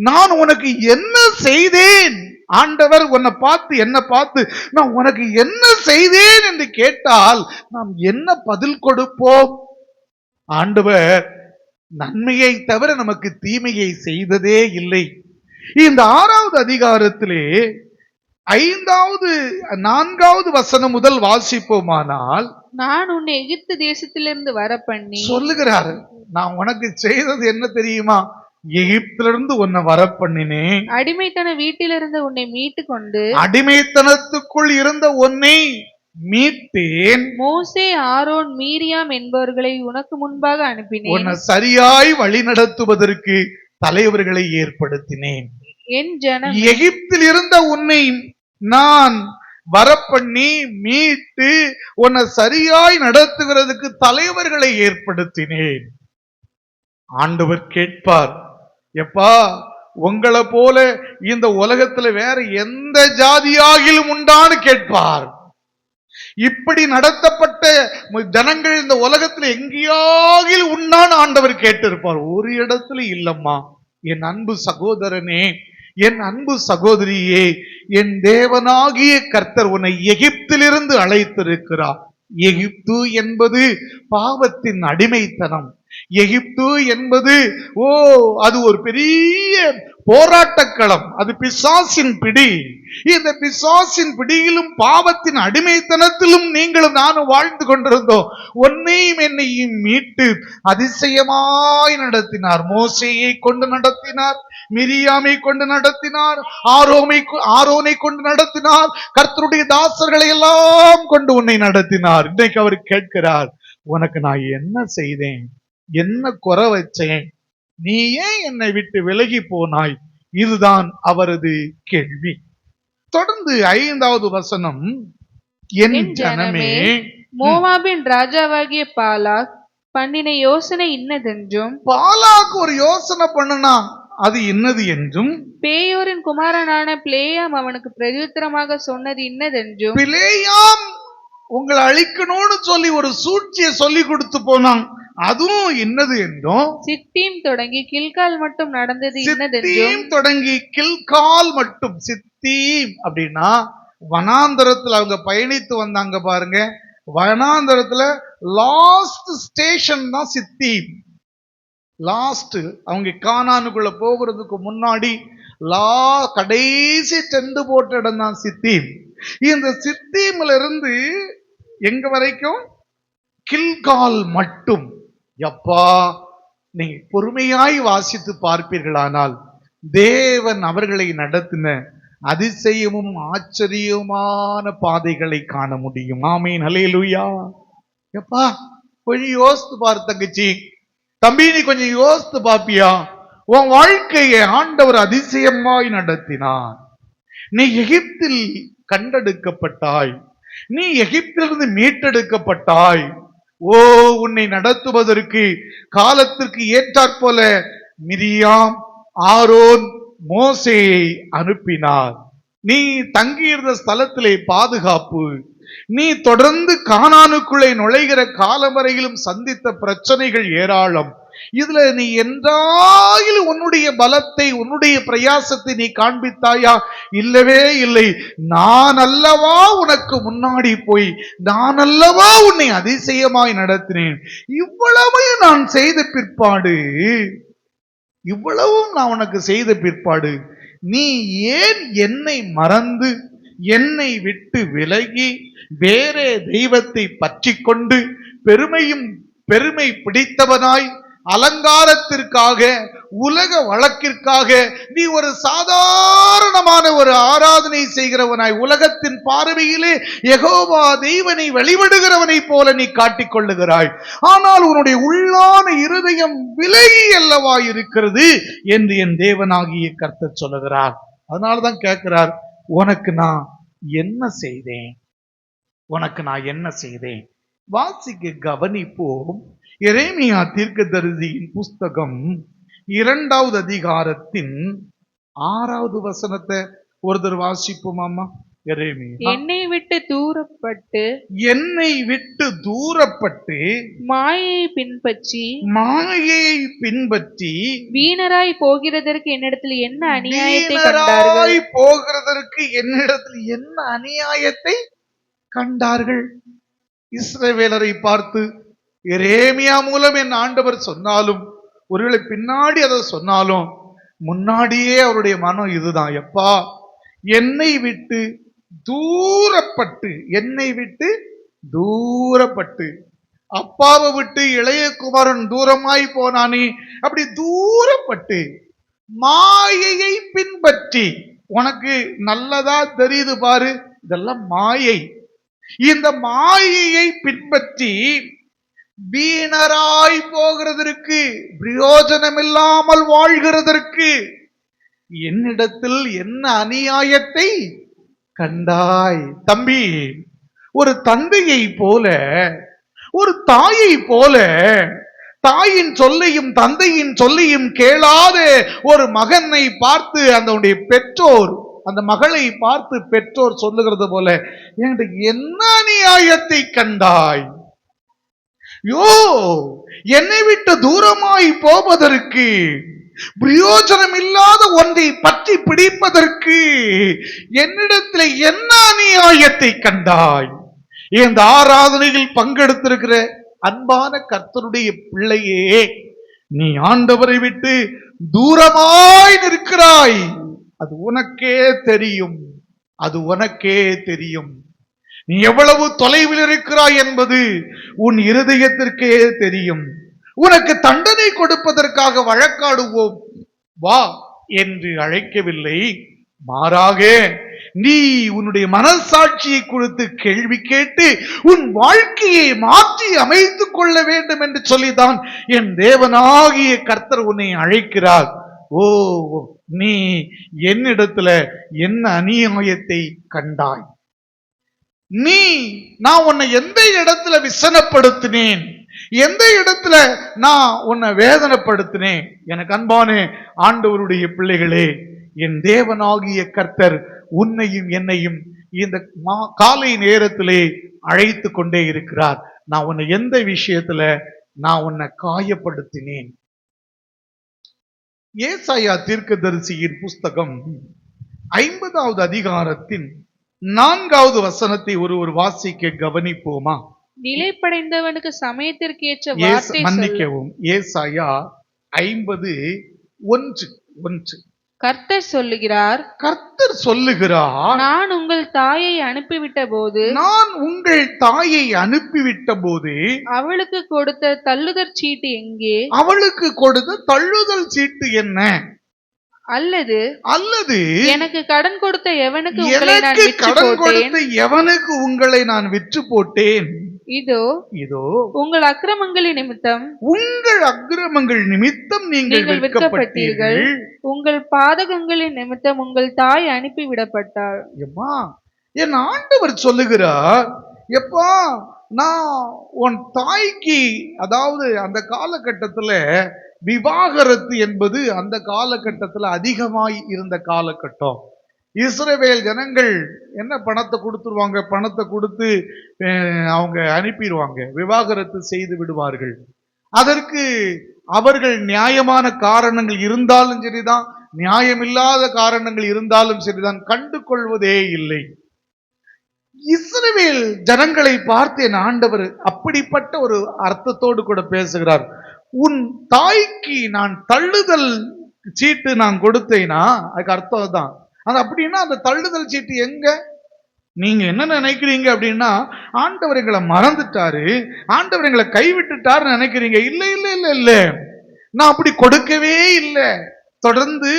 நான் உனக்கு என்ன செய்தேன், ஆண்டவர் உன்னை பார்த்து என்ன பார்த்து நான் உனக்கு என்ன செய்தேன் என்று கேட்டால் நாம் என்ன பதில் கொடுப்போம்? ஆண்டவர் நன்மையை தவிர நமக்கு தீமையை செய்ததே இல்லை. இந்த 6வது அதிகாரத்திலே 4வது வசனம் முதல் வாசிப்போமானால், நான் உன்னை எகிப்து தேசத்திலிருந்து வர பண்ணி சொல்லுகிறாரு, நான் உனக்கு செய்தது என்ன தெரியுமா? எகிப்திலிருந்து உன்னை வர பண்ணினேன். அடிமைத்தன வீட்டிலிருந்து உன்னை மீட்டு கொண்டு அடிமைத்தனத்துக்குள் இருந்த உன்னை மீட்டேன். மோசே, ஆரோன், மீரியாம் என்பவர்களை உனக்கு முன்பாக அனுப்பினேன். உன்னை சரியாய் வழி நடத்துவதற்கு தலைவர்களை ஏற்படுத்தினேன். என் ஜனம் எகிப்தில் இருந்த உன்னை நான் வரப்பண்ணி மீட்டு உன்னை சரியாய் நடத்துகிறதுக்கு தலைவர்களை ஏற்படுத்தினேன். ஆண்டவர் கேட்பார், எப்பா உங்களை போல இந்த உலகத்துல வேற எந்த ஜாதியாகிலும் உண்டான்னு கேட்பார். இப்படி நடத்தப்பட்ட ஜனங்கள் இந்த உலகத்துல எங்கேயாகிலும் உண்டான்னு ஆண்டவர் கேட்டிருப்பார். ஒரு இடத்துல இல்லம்மா. என் அன்பு சகோதரனே, என் அன்பு சகோதரியே, என் தேவனாகிய கர்த்தர் உன்னை எகிப்திலிருந்து அழைத்திருக்கிறார். எகிப்து என்பது பாவத்தின் அடிமைத்தனம். எகிப்து என்பது அது ஒரு பெரிய போராட்டக்களம். அது பிசாசின் பிடி. இந்த பிசாசின் பிடியிலும் பாவத்தின் அடிமைத்தனத்திலும் நீங்களும் நானும் வாழ்ந்து கொண்டிருந்தோம். உன்னையும் என்னையும் மீட்டு அதிசயமாய் நடத்தினார். மோசேயை கொண்டு நடத்தினார், மிரியாமை கொண்டு நடத்தினார், ஆரோனை கொண்டு நடத்தினார், கர்த்தருடைய தாசர்களை எல்லாம் கொண்டு உன்னை நடத்தினார். இன்னைக்கு அவர் கேட்கிறார், உனக்கு நான் என்ன செய்தேன்? என்ன குறை வச்சேன்? நீ ஏன் என்னை விட்டு விலகி போனாய்? இதுதான் அவரது கேள்வி. தொடர்ந்து 5வது வசனம், என் ஜனமே, மோவாபின் ராஜாவாகிய பாலாக் பண்ணின யோசனை இன்னதென்றும், பாலாக் ஒரு யோசனை பண்ணுனா அது இன்னது என்றும், பேயோரின் குமாரனான பிலேயாம் அவனுக்கு பிரதியுத்தரமாக சொன்னது இன்னதென்றும், பிலேயாம் உங்களை அழிக்கணும்னு சொல்லி ஒரு சூழ்ச்சியை சொல்லி கொடுத்து போனான், அதுவும் என்னது என்றும், சித்தீம் தொடங்கி கில்கால் மட்டும் நடந்தது இன்னதென்றும், சித்தீம் தொடங்கி கில்கால் மட்டும். சித்தீம் அப்படின்னா வனாந்தரத்துல அவங்க பயணித்து வந்தாங்க பாருங்க. வனாந்தரத்துல லாஸ்ட் ஸ்டேஷன் தான் சித்தீம். லாஸ்ட் அவங்க கானானுக்குள்ள போகிறதுக்கு முன்னாடி கடைசி டெண்டு போட்ட இடம் தான் சித்தீம். இந்த சித்தீம்ல இருந்து எங்க வரைக்கும்? கில்கால் மட்டும். எப்பா, நீங்க பொறுமையாய் வாசித்து பார்ப்பீர்களானால் தேவன் அவர்களை நடத்தின அதிசயமும் ஆச்சரியமான பாதைகளை காண முடியும். ஆமீன், ஹல்லேலூயா. எப்பா கொஞ்சம் யோசித்து பாரு தங்கச்சி, தம்பி, நீ கொஞ்சம் யோசித்து பாப்பியா? உன் வாழ்க்கையை ஆண்டவர் அதிசயமாய் நடத்தினார். நீ எகிப்தில் கண்டெடுக்கப்பட்டாய், நீ எகிப்திலிருந்து மீட்டெடுக்கப்பட்டாய். உன்னை நடத்துவதற்கு காலத்திற்கு ஏற்றாற்போல மிரியாம், ஆரோன், மோசேயை அனுப்பினார். நீ தங்கியிருந்த ஸ்தலத்திலே பாதுகாப்பு. நீ தொடர்ந்து கானானுக்குள்ளே நுழைகிற காலம் வரையிலும் சந்தித்த பிரச்சனைகள் ஏராளம். இதுல நீ என்றாலும் உன்னுடைய பலத்தை, உன்னுடைய பிரயாசத்தை நீ காண்பித்தாயா? இல்லவே இல்லை. நான் அல்லவா உனக்கு முன்னாடி போய், நான் அல்லவா உன்னை அதிசயமாய் நடத்தினேன். இவ்வளவையும் நான் செய்த பிற்பாடு, இவ்வளவும் நான் உனக்கு செய்த பிற்பாடு நீ ஏன் என்னை மறந்து, என்னை விட்டு விலகி வேறே தெய்வத்தை பற்றி கொண்டு பெருமை பிடித்தவனாய், அலங்காரத்திற்காக, உலக வழக்கிற்காக நீ ஒரு சாதாரணமான ஒரு ஆராதனை செய்கிறவனாய், உலகத்தின் பார்வையிலே யெகோவா தெய்வனை வழிபடுகிறவனை போல நீ காட்டிக்கொள்ளுகிறாய். ஆனால் உன்னுடைய உள்ளான இருதயம் விலகி அல்லவா இருக்கிறது என்று என் தேவனாகிய கர்த்தர் சொல்லுகிறார். அதனாலதான் கேட்கிறார், உனக்கு நான் என்ன செய்தேன்? உனக்கு நான் என்ன செய்தேன்? வாசிக்க கவனிப்போம். எரேமியா தீர்க்கதரிசியின் புஸ்தகம் 2வது அதிகாரத்தின் 6வது வசனத்தை ஒருத்தர் வாசிப்போமாமா? எரேமியா, என்னை விட்டு தூரப்பட்டு என்னை விட்டு தூரப்பட்டு மாயையை பின்பற்றி மாயையை பின்பற்றி வீணராய் போகிறதற்கு என்னிடத்தில் என்ன அநியாயத்தை கண்டார்கள்? வீணராய் போகிறதற்கு என்னிடத்தில் என்ன அநியாயத்தை கண்டார்கள்? இஸ்ரவேலரை பார்த்து எரேமியா மூலம் என் ஆண்டவர் சொன்னாலும், ஒருவேளை பின்னாடி அதை சொன்னாலும், முன்னாடியே அவருடைய மனம் இதுதான். எப்பா, என்னை விட்டு தூரப்பட்டு, என்னை விட்டு தூரப்பட்டு, அப்பாவை விட்டு இளைய குமாரன் தூரமாய் போனானே, அப்படி தூரப்பட்டு மாயையை பின்பற்றி, உனக்கு நல்லதா தெரியுது பாரு, இதெல்லாம் மாயை. இந்த மாயையை பின்பற்றி வீணராய் போகிறதற்கு, பிரயோஜனமில்லாமல் வாழ்கிறதற்கு என்னிடத்தில் என்ன அநியாயத்தை கண்டாய்? தம்பி, ஒரு தந்தையை போல, ஒரு தாயை போல, தாயின் சொல்லையும் தந்தையின் சொல்லையும் கேளாத ஒரு மகனை பார்த்து அந்த பெற்றோர், அந்த மகளை பார்த்து பெற்றோர் சொல்லுகிறது போல, என்கிட்ட என்ன அநியாயத்தை கண்டாய்? யோ, என்னை விட்டு தூரமாய் போவதற்கு, பிரயோஜனம் இல்லாத ஒன்றை பற்றி பிடிப்பதற்கு என்னிடத்தில் என்ன அநியாயத்தை கண்டாய்? இந்த ஆராதனையில் பங்கெடுத்திருக்கிற அன்பான கர்த்தருடைய பிள்ளையே, நீ ஆண்டவரை விட்டு தூரமாய் நிற்கிறாய். அது உனக்கே தெரியும், அது உனக்கே தெரியும். நீ எவ்வளவு தொலைவில் இருக்கிறாய் என்பது உன் இருதயத்திற்கே தெரியும். உனக்கு தண்டனை கொடுப்பதற்காக வழக்காடுவோம் வா என்று அழைக்கவில்லை. மாறாக நீ உன்னுடைய மனசாட்சியை குறித்து கேள்வி கேட்டு உன் வாழ்க்கையை மாற்றி அமைத்துக் கொள்ள வேண்டும் என்று சொல்லிதான் என் தேவனாகிய கர்த்தர் உன்னை அழைக்கிறார். ஓ, நீ என்னிடத்துல என்ன அநியாயத்தை கண்டாய்? நான் உன்னை எந்த இடத்துல விசனப்படுத்தினேன்? எந்த இடத்துல நான் உன்னை வேதனைப்படுத்தினேன்? எனக்கு அன்பான ஆண்டவருடைய பிள்ளைகளே, என் தேவனாகிய கர்த்தர் உன்னையும் என்னையும் இந்த காலை நேரத்திலே அழைத்து கொண்டே இருக்கிறார். நான் உன்னை எந்த விஷயத்துல நான் உன்னை காயப்படுத்தினேன்? ஏசாயா தீர்க்கதரிசியின் புஸ்தகம் 50வது அதிகாரத்தின் 4வது வசனத்தை ஒருவர் வாசிக்க கவனிப்போமா? நிலைப்படைந்தவனுக்கு சமயத்திற்கேற்ற வார்த்தை மன்னிக்கவும், ஏசாயா 50:1. கர்த்தர் சொல்லுகிறார், கர்த்தர் சொல்லுகிறார், நான் உங்கள் தாயை அனுப்பிவிட்ட போது, நான் உங்கள் தாயை அனுப்பிவிட்ட போது அவளுக்கு கொடுத்த தள்ளுதற் சீட்டு எங்கே? அவளுக்கு கொடுத்த தள்ளுதல் சீட்டு என்ன? அல்லது எனக்கு கடன் கொடுத்த எவனுக்கு உங்களை நான் விற்று போட்டேன்? இதோ உங்கள் அக்கிரமங்களின் நிமித்தம், நீங்கள் விற்கப்பட்டீர்கள். உங்கள் பாதகங்களின் நிமித்தம் உங்கள் தாய் அனுப்பி விடப்பட்டாள். என் ஆண்டவர் சொல்லுகிறார், எப்பா, நான் உன் தாய்க்கு, அதாவது அந்த காலகட்டத்துல விவாகரத்து என்பது அந்த காலகட்டத்தில் அதிகமாய் இருந்த காலகட்டம். இஸ்ரவேல் ஜனங்கள் என்ன பணத்தை கொடுத்துருவாங்க, பணத்தை கொடுத்து அவங்க அனுப்பிடுவாங்க, விவாகரத்து செய்து விடுவார்கள். அதற்கு அவர்கள் நியாயமான காரணங்கள் இருந்தாலும் சரிதான், நியாயமில்லாத காரணங்கள் இருந்தாலும் சரிதான், கண்டு கொள்வதே இல்லை. இஸ்ரவேல் ஜனங்களை பார்த்து என் ஆண்டவர் அப்படிப்பட்ட ஒரு அர்த்தத்தோடு கூட பேசுகிறார். உன் தாய்க்கு நான் தள்ளுதல் சீட்டு நான் கொடுத்தேனா, அதுக்கு அர்த்தம் தான். அது அப்படின்னா அந்த தள்ளுதல் சீட்டு எங்க? நீங்க என்ன நினைக்கிறீங்க அப்படின்னா, ஆண்டவர் எங்களை மறந்துட்டாரு, ஆண்டவர் எங்களை கைவிட்டுட்டாருன்னு நினைக்கிறீங்க. இல்ல இல்ல இல்ல இல்ல, நான் அப்படி கொடுக்கவே இல்லை. தொடர்ந்து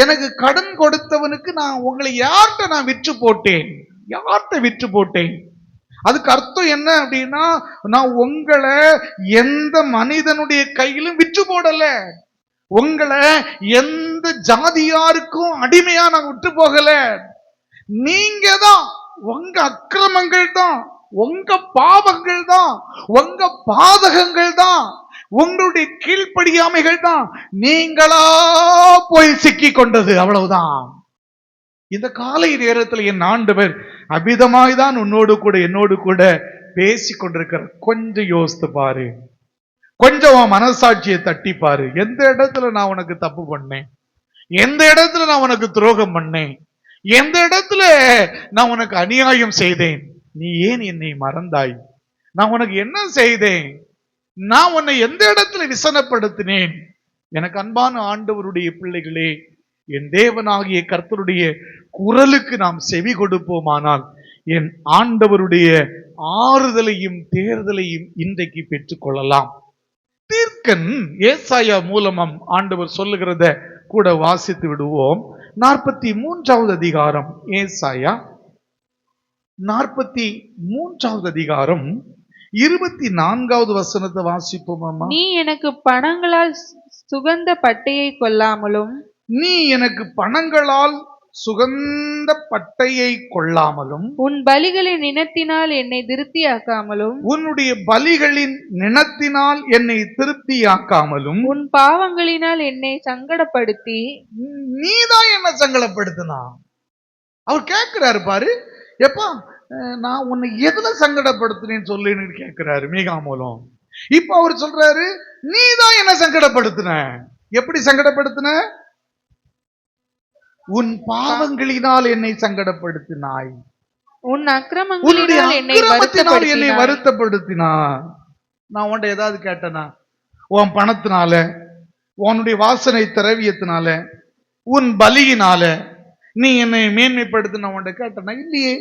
எனக்கு கடன் கொடுத்தவனுக்கு நான் உங்களை யார்கிட்ட நான் விற்று போட்டேன்? யார்கிட்ட விற்று போட்டேன்? அதுக்கு அர்த்தம் என்ன அப்படின்னா, நான் உங்களை எந்த மனிதனுடைய கையிலும் விற்று போடல, உங்களை எந்த ஜாதியாருக்கும் அடிமையா நான் விட்டு போகல. நீங்க தான், உங்க அக்கிரமங்கள் தான் உங்க பாவங்கள் தான், உங்க பாதகங்கள் தான், உங்களுடைய கீழ்ப்படியாமைகள் தான் நீங்களா போய் சிக்கி கொண்டது, அவ்வளவுதான். இந்த காலை நேரத்தில் என் ஆண்டவர் அபிதமாய்தான் உன்னோடு கூட என்னோடு கூட பேசி கொண்டிருக்கிற. கொஞ்சம் யோசித்து பாரு, கொஞ்சம் உன் மனசாட்சியை தட்டி பாரு. எந்த இடத்துல நான் உனக்கு தப்பு பண்ணேன், எந்த இடத்துல நான் உனக்கு துரோகம் பண்ணேன், எந்த இடத்துல நான் உனக்கு அநியாயம் செய்தேன், நீ ஏன் என்னை மறந்தாய், நான் உனக்கு என்ன செய்தேன், நான் உன்னை எந்த இடத்துல விசனப்படுத்தினேன். எனக்கு அன்பான ஆண்டவருடைய பிள்ளைகளே, என் தேவனாகிய கர்த்தருடைய குரலுக்கு நாம் செவி கொடுப்போமானால் என் ஆண்டவருடைய ஆறுதலையும் தேர்தலையும் இன்றைக்கு பெற்றுக்கொள்ளலாம். தீர்க்கன் ஏசாயா மூலமாம் ஆண்டவர் சொல்லுகிறத கூட வாசித்து விடுவோம். 43வது அதிகாரம், ஏசாயா 43வது அதிகாரம் 24வது வசனத்தை வாசிப்போம். நீ எனக்கு பணங்களால் சுகந்த பட்டையை கொள்ளாமலும், நீ எனக்கு பணங்களால் சுகந்த பட்டையை கொள்ளாமலும், உன் பலிகளின் நினத்தினால் என்னை திருப்தியாக்காமலும், உன்னுடைய பலிகளின் நினத்தினால் என்னை திருப்தியாக்காமலும், உன் பாவங்களினால் என்னை சங்கடப்படுத்தி, நீதான் என்ன சங்கடப்படுத்தினா. அவர் கேட்கிறாரு பாரு, எப்பா நான் உன்னை எதுல சங்கடப்படுத்தினேன்னு சொல்லுன்னு கேட்கிறாரு மீகா மூலம். இப்ப அவர் சொல்றாரு, நீதான் என்ன சங்கடப்படுத்தின. எப்படி சங்கடப்படுத்தின? உன் பாவங்களினால் என்னை சங்கடப்படுத்தினாய், உன் அக்கிரமங்களினால் என்னை வருத்தப்படுத்தினா. நான் உன்ட ஏதாவது கேட்டனா? உன் பணத்தினால, உன்னுடைய வாசனை திரவியத்தினால, உன் பலியினால நீ என்னை மேன்மைப்படுத்தின உன்ட கேட்டனா? இல்லையே.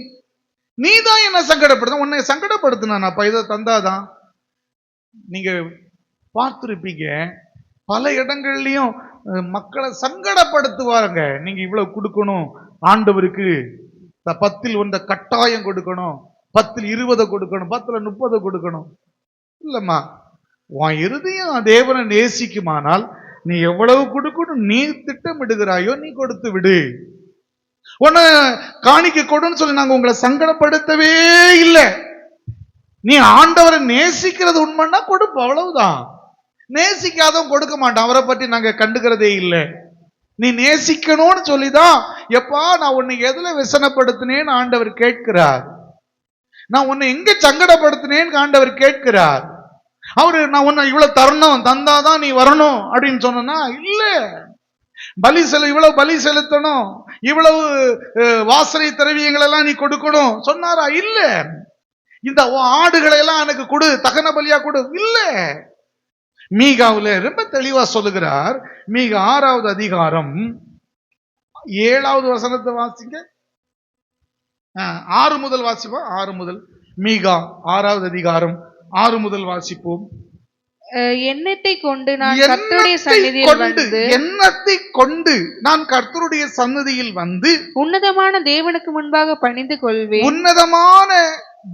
நீதான் என்ன சங்கடப்படுத்த. உன்னை சங்கடப்படுத்தினா இதை தந்தாதான். நீங்க பார்த்திருப்பீங்க, பல இடங்கள்லயும் மக்களை சங்கடப்படுத்துவாங்க. நீங்க இவ்வளவு கொடுக்கணும் ஆண்டவருக்கு, 10ல் 1 கட்டாயம் கொடுக்கணும், 10ல் 20 கொடுக்கணும், 10ல் 30 கொடுக்கணும். இல்லம்மா, உன் இருதயம் தேவனை நேசிக்குமானால் நீ எவ்வளவு கொடுக்கணும் நீ திட்டமிடுகிறாயோ நீ கொடுத்து விடு. உன்னை காணிக்க கொடுன்னு சொல்லி நாங்க உங்களை சங்கடப்படுத்தவே இல்லை. நீ ஆண்டவரை நேசிக்கிறது உண்மைன்னா கொடுப்ப, அவ்வளவுதான். நேசிக்காதவன் கொடுக்க மாட்டான், அவரை பற்றி நாங்க கண்டுக்கிறதே இல்லை. நீ நேசிக்கணும்னு சொல்லிதான், எப்பா நான் உன்னை எதுல விசனப்படுத்தினேன்னு ஆண்டவர் கேட்கிறார். நான் உன்னை எங்க சங்கடப்படுத்தினேன்னு ஆண்டவர் கேட்கிறார். அவரு நான் உன்னை இவ்வளவு தரணும், தந்தாதான் நீ வரணும் அப்படின்னு சொன்னா இல்ல. இவ்வளவு பலி செலுத்தணும், இவ்வளவு வாசனை திரவியங்கள் எல்லாம் நீ கொடுக்கணும் சொன்னாரா? இல்ல. இந்த ஆடுகளை எல்லாம் எனக்கு கொடு, தகன பலியா கொடு, இல்ல. மீகாவுல ரொம்ப தெளிவா சொல்லுகிறார். மீகா 6வது அதிகாரம் 7வது வசனத்தை வாசிங்க. 6 முதல் வாசிப்போம். 6 முதல், மீகா 6வது அதிகாரம் 6 முதல் வாசிப்போம். எண்ணத்தை கொண்டு நான் கர்த்தருடைய சந்நிதியில் வந்து, எண்ணத்தை கொண்டு நான் கர்த்தருடைய சந்நிதியில் வந்து உன்னதமான தேவனுக்கு முன்பாக பணிந்து கொள்வேன், உன்னதமான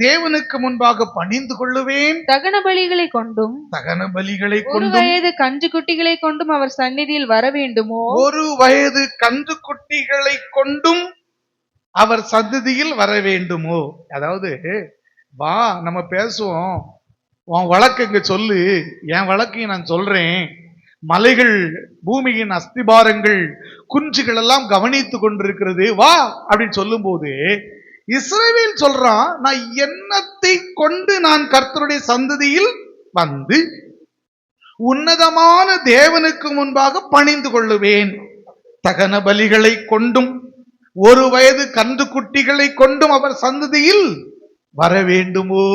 தேவனுக்கு முன்பாக பணிந்து கொள்ளுவேன். தகன பலிகளை கொண்டும், தகன பலிகளை ஒரு கொண்டும், வயது கன்று குட்டிகளை கொண்டும் அவர் சந்நிதியில் வர வேண்டுமோ, ஒரு வயது கன்று குட்டிகளை கொண்டும் அவர் சந்நிதியில் வர வேண்டுமோ. அதாவது வா நம்ம பேசுவோம், உன் வழக்கு இங்க சொல்லு, என் வழக்கையும் நான் சொல்றேன். மலைகள், பூமியின் அஸ்திபாரங்கள், குன்றுகள் எல்லாம் கவனித்து கொண்டிருக்கிறது, வா அப்படின்னு சொல்லும் போது இஸ்ரவேல் சொல்றான், நான் எண்ணத்தை கொண்டு நான் கர்த்தருடைய சந்ததியில் வந்து உன்னதமான தேவனுக்கு முன்பாக பணிந்து கொள்ளுவேன். தகன பலிகளை கொண்டும் ஒரு வயது கன்று குட்டிகளை கொண்டும் அவர் சந்ததியில் வர வேண்டுமோ.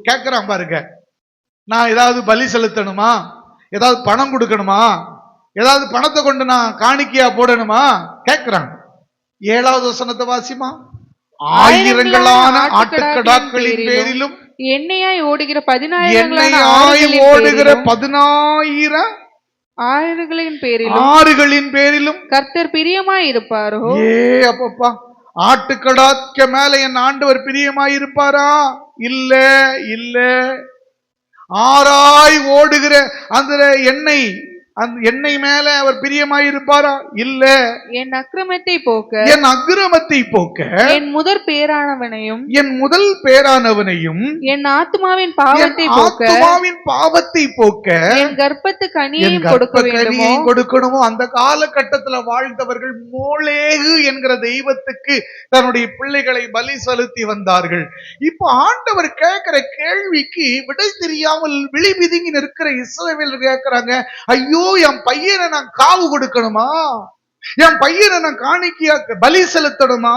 கேட்கிறான் பாருங்க. நான் ஏதாவது பலி செலுத்தணுமா, ஏதாவது பணம் கொடுக்கணுமா, ஏதாவது பணத்தை கொண்டு நான் காணிக்கையா போடணுமா கேட்கிறான். 7வது வசனத்தை வாசிமா. ஆயிரங்களான ஆட்டுக்கடாக்களின் பேரிலும், எண்ணெயாய் ஓடுகிற 10,000 ஆறுகளின் பேரிலும் கர்த்தர் பிரியமாய் இருப்பாரோ. அப்பப்பா, ஆட்டுக்கடாக்க மேல என் ஆண்டவர் பிரியமாய் இருப்பாரா? இல்ல இல்ல. ஆறாய் ஓடுகிற அந்த எண்ணெய் என்னை மேல அவர் பிரியமாயிருப்பாரா? இல்ல. என் அக்கிரமத்தை போக்க, என் அக்கிரமத்தை போக்க, என் முதற் பேரானவனையும், என் முதல் பேரானவனையும், என் ஆத்துமாவின் பாவத்தை போக்க, ஆத்துமாவின் பாவத்தை போக்க, என் கர்ப்பத்து கனியையும் கொடுக்க வேண்டுமோ? கொடுக்கணுமோ? அந்த காலகட்டத்துல வாழ்ந்தவர்கள் மோளேகு என்கிற தெய்வத்துக்கு தன்னுடைய பிள்ளைகளை பலி செலுத்தி வந்தார்கள். இப்ப ஆண்டவர் கேட்கிற கேள்விக்கு விடை தெரியாமல் விழி பிதுங்கி நிற்கிற இஸ்ரவேல் கேட்கிறாங்க, ஐயோ என் பையனை நான் காவு கொடுக்கணுமா? என் பையனை நான் காணிக்கையா பலி செலுத்தணுமா?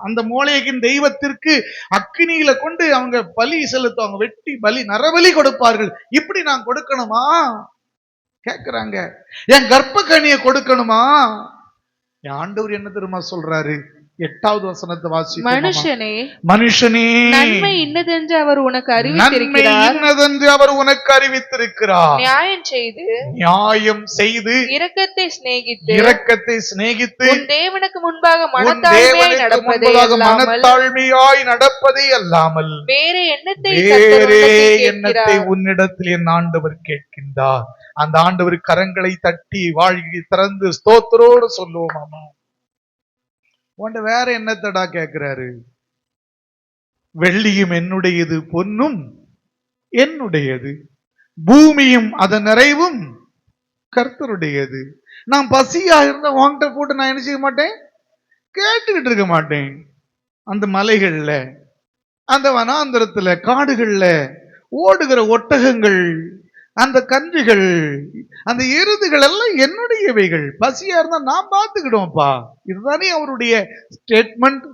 அந்த மோளேகின் தெய்வத்திற்கு அக்கினியில கொண்டு அவங்க பலி செலுத்துவாங்க, வெட்டி பலி நரபலி கொடுப்பார்கள். இப்படி நான் கொடுக்கணுமா கேக்குறாங்க. என் கர்ப்ப கனியை கொடுக்கணுமா? என் ஆண்டவர் என்ன தெரியுமா சொல்றாரு? 8வது வசனத்தை வாசி. மனுஷனே, மனுஷனே, நன்மை இன்னதென்று அவர் உனக்கு அறிவித்திருக்கிறார், இன்னதென்று அவர் உனக்கு அறிவித்திருக்கிறார். நியாயம் செய்து இரக்கத்தை சிநேகித்து உன் தேவனுக்கு முன்பாக மனத்தாழ்மையாய் நடப்பதே அல்லாமல் வேறே எண்ணத்தை உன்னிடத்தில் என் ஆண்டவர் கேட்கின்றார். அந்த ஆண்டவர் கரங்களை தட்டி வாழ்கி திறந்து ஸ்தோத்திரோடு சொல்லுவோமாமா. உன்ட வேற என்னத்தடா கேட்கிறாரு? வெள்ளியும் என்னுடையது, பொன்னும் என்னுடையது, பூமியும் அதன் நிறைவும் கர்த்தருடையது. நான் பசியா இருந்த உன்கிட்ட போட்டு நான் என்ன செய்ய மாட்டேன்? கேட்டுக்கிட்டு இருக்க மாட்டேன். அந்த மலைகள்ல, அந்த வனாந்திரத்துல, காடுகள்ல ஓடுகிற ஒட்டகங்கள், அந்த கன்றுகள், அந்த எருதுகள் எல்லாம் என்னுடையவைகள். பசியா இருந்தா நான் பார்த்துக்கிடுவோம்ப்பா. இதுதானே அவருடைய ஸ்டேட்மெண்ட்.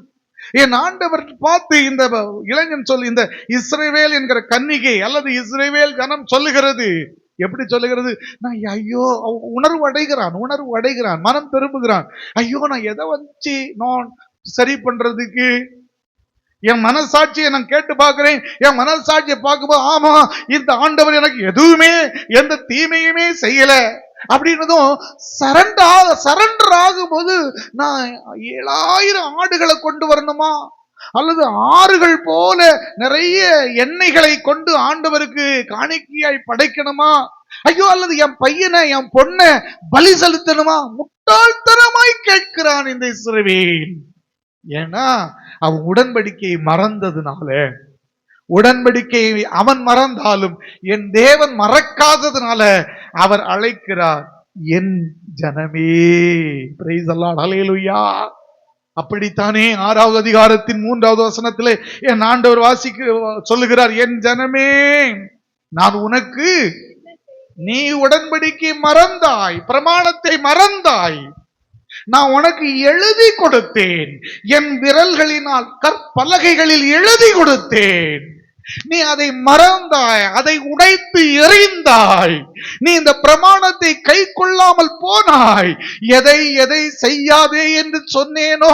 என் ஆண்டவர் பார்த்து இந்த இளைஞன் சொல்லி, இந்த இஸ்ரவேல் என்கிற கன்னிகை அல்லது இஸ்ரவேல் ஜனம் சொல்லுகிறது. எப்படி சொல்லுகிறது? நான் ஐயோ உணர்வு அடைகிறான், மனம் திரும்புகிறான். ஐயோ நான் எதை வச்சு நான் சரி பண்றதுக்கு? என் மனசாட்சியை நான் கேட்டு பார்க்கிறேன். என் மனசாட்சியை பார்க்கும்போது, ஆமா இந்த ஆண்டவர் எனக்கு எதுவுமே எந்த தீமையுமே செய்யல அப்படின்னதும் சரண்டர் ஆகும்போது, நான் 7000 ஆடுகளை கொண்டு வரணுமா? அல்லது ஆறுகள் போல நிறைய எண்ணெய்களை கொண்டு ஆண்டவருக்கு காணிக்கையாய் படைக்கணுமா? ஐயோ அல்லது என் பையனை என் பொண்ணை பலி செலுத்தணுமா? முட்டாள்தனமாய் கேட்கிறான் இந்த இஸ்ரவேல். ஏன்னா அவன் உடன்படிக்கையை மறந்ததுனால. உடன்படிக்கையை அவன் மறந்தாலும் என் தேவன் மறக்காததுனால அவர் அழைக்கிறார், என் ஜனமே. பிரைஸ் தி லார்ட், ஹல்லேலூயா. அப்படித்தானே 6வது அதிகாரத்தின் 3வது வசனத்திலே என் ஆண்டவர் சொல்லுகிறார், என் ஜனமே நான் உனக்கு, நீ உடன்படிக்கை மறந்தாய், பிரமாணத்தை மறந்தாய், நான் உனக்கு எழுதி கொடுத்தேன், என் விரல்களினால் கற்பலகைகளில் எழுதி கொடுத்தேன். நீ அதை மறந்தாய், அதை உடைத்து எறிந்தாய். நீ இந்த பிரமாணத்தை கை கொள்ளாமல் போனாய். எதை செய்யாதே என்று சொன்னேனோ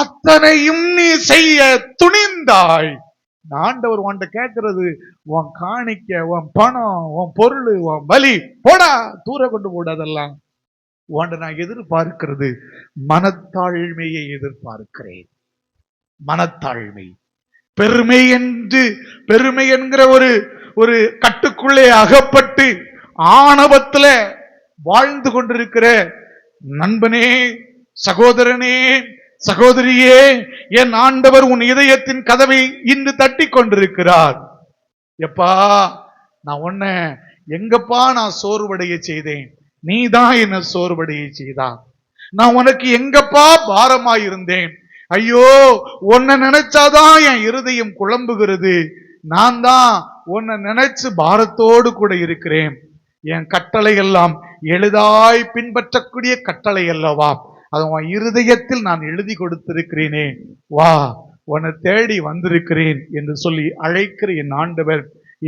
அத்தனையும் நீ செய்ய துணிந்தாய். ஆண்டவர் உன்கிட்ட கேட்கிறது, உன் காணிக்க, உன் பணம், உன் பொருள், உன் பலி போடா, தூர கொண்டு போடாதெல்லாம். உன்ட நான் எதிர்பார்க்கிறது மனத்தாழ்மையை எதிர்பார்க்கிறேன். மனத்தாழ்மை. பெருமை என்கிற ஒரு கட்டுக்குள்ளே அகப்பட்டு ஆணவத்துல வாழ்ந்து கொண்டிருக்கிற நண்பனே, சகோதரனே, சகோதரியே, என் ஆண்டவர் உன் இதயத்தின் கதவை இன்று தட்டி கொண்டிருக்கிறார். எப்பா நான் உன்ன எங்கப்பா நான் சோர்வடைய செய்தேன்? நீதான் என்ன சோர்வடைய செய்தா. நான் உனக்கு எங்கப்பா பாரமாயிருந்தேன்? ஐயோ உன்னை நினைச்சாதான் என் இருதயம் குழம்புகிறது. நான் தான் உன்னை நினைச்சு பாரத்தோடு கூட இருக்கிறேன். என் கட்டளை எல்லாம் எளிதாய் பின்பற்றக்கூடிய கட்டளை அல்லவா? அது உன் இருதயத்தில் நான் எழுதி கொடுத்திருக்கிறேனே, வா உன்னை தேடி வந்திருக்கிறேன் என்று சொல்லி அழைக்கிற என் ஆண்டவர்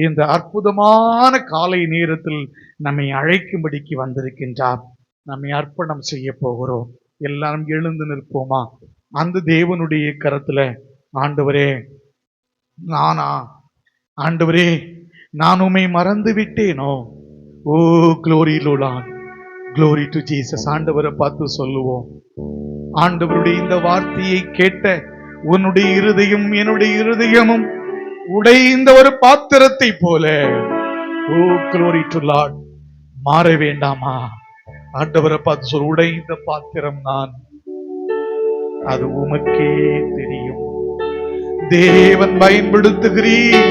இந்த அற்புதமான காலை நேரத்தில் நம்மை அழைக்கும்படிக்கு வந்திருக்கின்றார். நம்மை அர்ப்பணம் செய்ய போகிறோம். எல்லாரும் எழுந்து நிற்போமா? அந்த தேவனுடைய கரத்துல, ஆண்டவரே ஆண்டவரே நான் உம்மை மறந்து விட்டேனோ? ஓ க்ளோரி லோலான், க்ளோரி டு ஜீசஸ். ஆண்டவரை பார்த்து சொல்லுவோம், ஆண்டவருடைய இந்த வார்த்தையை கேட்ட உன்னுடைய இருதயம் என்னுடைய இருதயமும் உடைந்த ஒரு பாத்திரத்தை போல, ஓ க்ளோரி டு லார்ட், மாற வேண்டாமா? ஆண்டவரை பார்த்து சொல், உடைந்த பாத்திரம் நான், அது உமக்கே தெரியும். தேவன் பயன்படுத்துகிறீர்,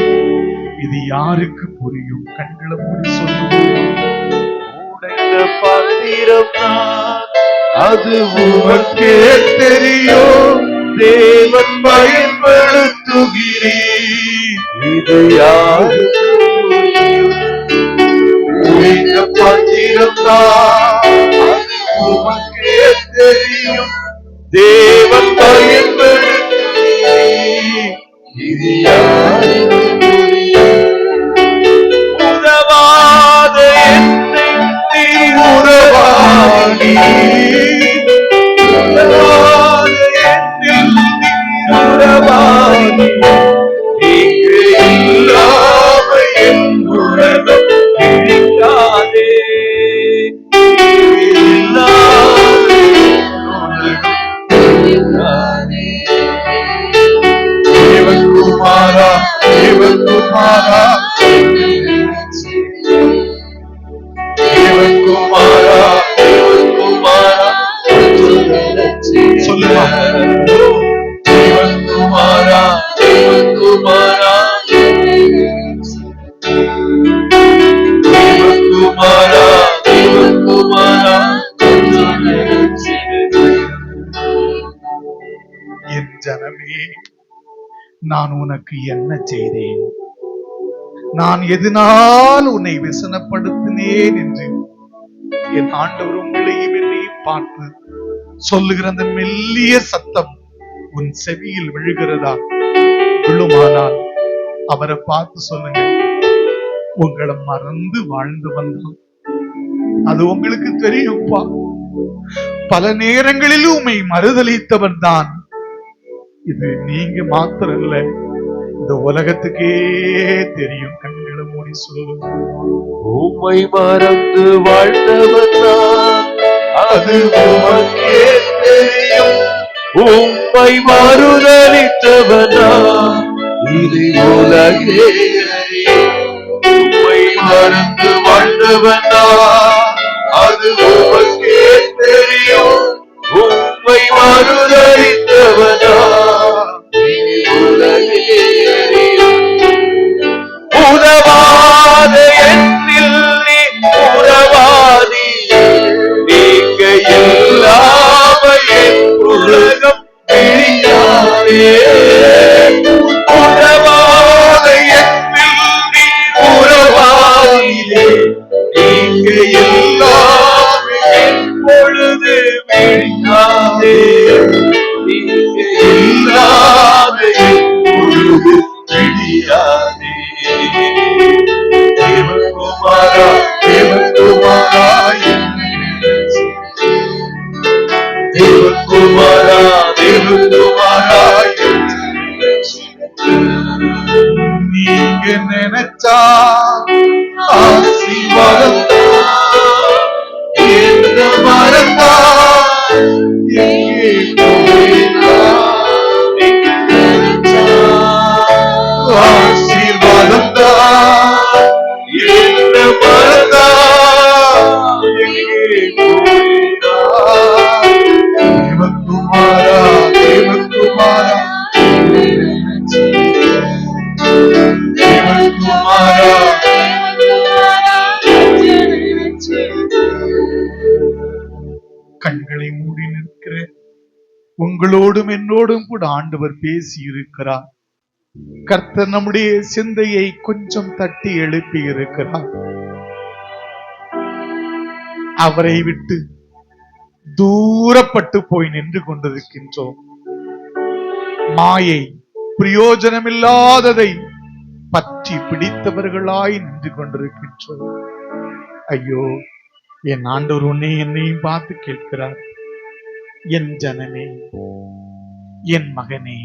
இது யாருக்கு புரியும்? கண்களை மூடி சொல்லுவோம். உடைந்த பாத்திரம் நான், அது உமக்கே தெரியும். தேவன் பயன்படுத்துகிறீர், இது யாருக்கு புரியும்? உடைந்த பாத்திரம் நான், அது உமக்கே தெரியும். தேவன் பயன்படுத்துகிறீர், இது யாருக்கு புரியும்? உதவாத என்னை நீர் உறவாடி, உதவாத என்னில் நீர் உறவாடி, நீங்க இல்லாம என் உலகம் பிடிக்காதே, இல்லாத என் உலகம் பிடிக்காதே. தேவகுமாரா, தேவகுமாரா, தேவகுமாரா, தேவகுமாரா, சொல்லுமா? தேவகுமாரா, தேவகுமாரா, தேவகுமாரா, தேவகுமாரா, என் ஜனமே, நான் உனக்கு என்ன செய்தேன்? நான் எதனால் உன்னை விசனப்படுத்தினேன் என்று என் ஆண்டவர் உங்களையும் என்னையும் பார்த்து சொல்லுகிற அந்த மெல்லிய சத்தம் உன் செவியில் விழுகிறதா? விழுமானால் அவரை பார்த்து சொல்லுங்க, உங்களை மறந்து வாழ்ந்து வந்தான். அது உங்களுக்கு தெரியும்ப்பா. பல நேரங்களில் உம்மை மறுதலித்தவன் தான். இது நீங்க மாத்திரம் இல்ல, இந்த உலகத்துக்கே தெரியும். கண்களை மூடி சொல்லுங்க. உம்மை மறந்து வாழ்ந்தவன் நான், அது உமக்கே தெரியும். உம்மை மறுதலித்தவன் நான், இது உலகே அறியும். உம்மை மறந்து வாழ்ந்தவன் நான், அது உமக்கே தெரியும். உம்மை மறுதலித்தவன் நான், இது உலகே அறியும். உதவாத என்னில் நீ உறவாதி, நீங்க இல்லாம என் உலகம் பிடிக்காதே. உதவாத என்னில் நீ உறவாதிலே, நீங்க இல்லாம என் பொழுது பிடிக்காதே. நீங்க இல்லாம என் பொழுது பிடிக்காதே. தேவகுமாரா, தேவகுமாரா, தேவகுமாரா, தேவகுமாரா, நீங்க நினைச்சா ஆசீர்வாதம் என்ன மறந்தா எங்கே போயினா, நீங்க நினைச்சா ஆசீர்வாதம் தான். என்ன மறந்தா எங்கே போயினா. தேவகுமாரா, தேவகுமாரா, தேவகுமாரா, கண்களை மூடி நிற்கிற உங்களோடும் என்னோடும் கூட ஆண்டவர் பேசி இருக்கிறார். கர்த்தர் நம்முடைய சிந்தையை கொஞ்சம் தட்டி எழுப்பி இருக்கிறார். அவரை விட்டு தூரப்பட்டு போய் நின்று கொண்டிருக்கின்றோம். மாயை, பிரயோஜனமில்லாததை பற்றி பிடித்தவர்களாய் நின்று கொண்டிருக்கின்றோம். ஐயோ, என் ஆண்டவர் உன்னை என்னையும் பார்த்து கேட்கிறார். என் ஜனமே, என் மகனே,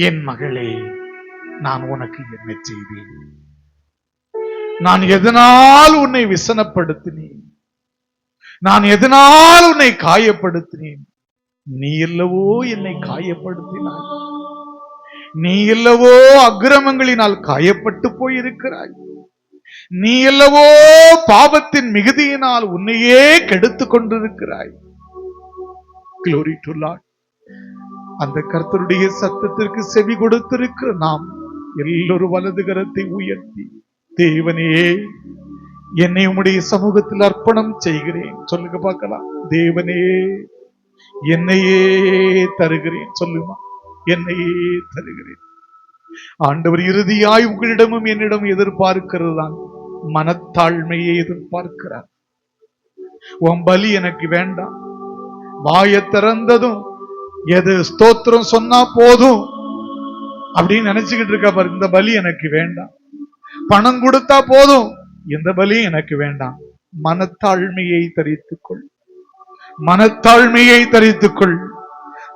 என் மகளே, நான் உனக்கு என்ன செய்தேன்? நான் எதனால் உன்னை விசனப்படுத்தினேன்? நான் எதனால் உன்னை காயப்படுத்தினேன்? நீ அல்லவோ என்னை காயப்படுத்தினாய். நீ அல்லவோ அக்கிரமங்களினால் காயப்பட்டு போயிருக்கிறாய். நீ அல்லவோ பாவத்தின் மிகுதியினால் உன்னையே கெடுத்துக் கொண்டிருக்கிறாய். Glory to Lord. அந்த கர்த்தருடைய சத்தத்திற்கு செவி கொடுத்திருக்கிற நாம் எல்லோரும் வலது கரத்தை உயர்த்தி, தேவனே என்னை உம்முடைய சமூகத்தில் அர்ப்பணம் செய்கிறேன் சொல்லுங்க பார்க்கலாம். தேவனே என்னையே தருகிறேன் சொல்லுமா. என்னையே தருகிறேன். ஆண்டவர் இறுதியாய் உங்களிடமும் என்னிடம் எதிர்பார்க்கிறது தான் மனத்தாழ்மையை எதிர்பார்க்கிறார். உன் பலி எனக்கு வேண்டாம். வாயை திறந்ததும் எது ஸ்தோத்திரம் சொன்னா போதும் அப்படின்னு நினைச்சுக்கிட்டு இருக்க பாரு. இந்த பலி எனக்கு வேண்டாம். பணம் கொடுத்தா போதும், இந்த பலி எனக்கு வேண்டாம். மனத்தாழ்மையை தரித்துக்கொள். மனத்தாழ்மையை தரித்துக்கொள்.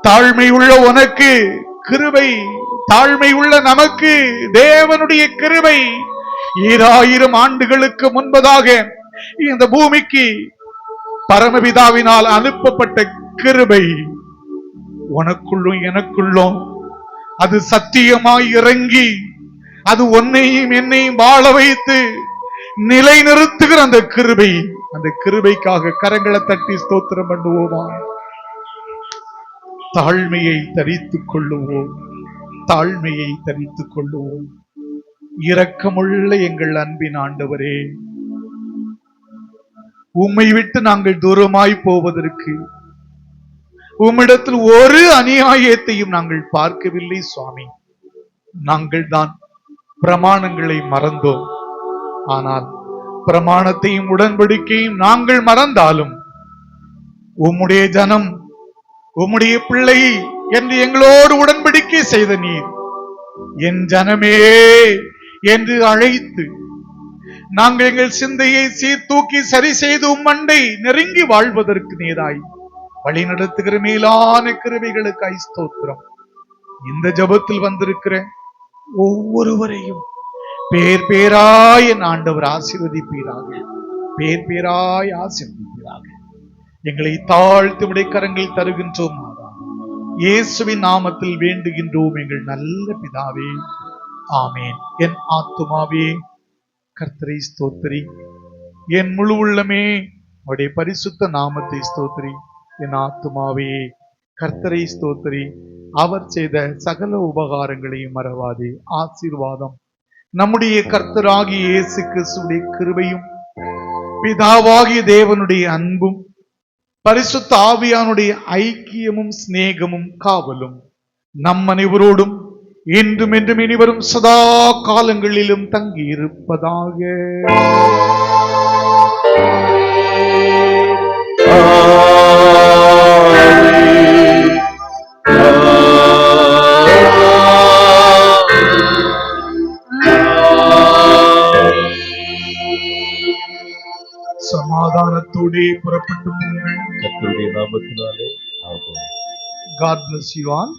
தாழ்மை உள்ள உனக்கு கிருபை, தாழ்மை உள்ள நமக்கு தேவனுடைய கிருபை 2000 ஆண்டுகளுக்கு முன்பதாக இந்த பூமிக்கு பரமபிதாவினால் அனுப்பப்பட்ட கிருபை உனக்குள்ளும் எனக்குள்ளும் அது சத்தியமாய் இறங்கி அது உன்னையும் என்னையும் வாழ வைத்து நிலை நிறுத்துகிற அந்த கிருபை. அந்த கிருபைக்காக கரங்களை தட்டி ஸ்தோத்திரம் பண்ணுவோமா. தாழ்மையை தரித்துக் கொள்ளுவோம். தாழ்மையை தரித்துக் கொள்ளுவோம். இரக்கமுள்ள எங்கள் அன்பின் ஆண்டவரே, உம்மை விட்டு நாங்கள் தூரமாய் போவதற்கு உம்மிடத்தில் ஒரு அநியாயத்தையும் நாங்கள் பார்க்கவில்லை சுவாமி. நாங்கள் தான் பிரமாணங்களை மறந்தோம். ஆனால் பிரமாணத்தையும் உடன்படிக்கையும் நாங்கள் மறந்தாலும் உம்முடைய ஜனம், உம்முடைய பிள்ளை என்று எங்களோடு உடன்படிக்கை செய்த நீர் என் ஜனமே என்று அழைத்து நாங்கள் எங்கள் சிந்தையை சீர்தூக்கி சரி செய்து உம்மண்டை நெருங்கி வாழ்வதற்கு நீராய் வழி நடத்துகிற மேலான கிருபைகளுக்காய் ஸ்தோத்திரம். இந்த ஜெபத்தில் வந்திருக்கிற ஒவ்வொருவரையும் பேர் பேராய் என் ஆண்டவர் ஆசீர்வதிப்பீராக. பேர் பேராய் ஆசீர்வதிப்பீராக. எங்களை தாழ்த்து உடைய கரங்களில் தருகின்றோம். இயேசுவின் நாமத்தில் வேண்டுகின்றோம் எங்கள் நல்ல பிதாவே, ஆமேன். என் ஆத்துமாவே கர்த்தரை ஸ்தோத்திரி, என் முழு உள்ளமே அவருடைய பரிசுத்த நாமத்தை ஸ்தோத்திரி. என் ஆத்துமாவே கர்த்தரை ஸ்தோத்திரி, அவர் செய்த சகல உபகாரங்களையும் மறவாதே. ஆசீர்வாதம் நம்முடைய கர்த்தராகிய இயேசு கிறிஸ்துவின் கிருபையும் பிதாவாகிய தேவனுடைய அன்பும் பரிசுத்த ஆவியானுடைய ஐக்கியமும் சிநேகமும் காவலும் நம் அனைவரோடும் என்றும் என்றும் இனிவரும் சதா காலங்களிலும் தங்கி இருப்பதாக. சமாதானத்தோடே புறப்பட்டு போங்கள். கர்த்தருடைய நாமத்தினாலே ஆமென். God bless you all.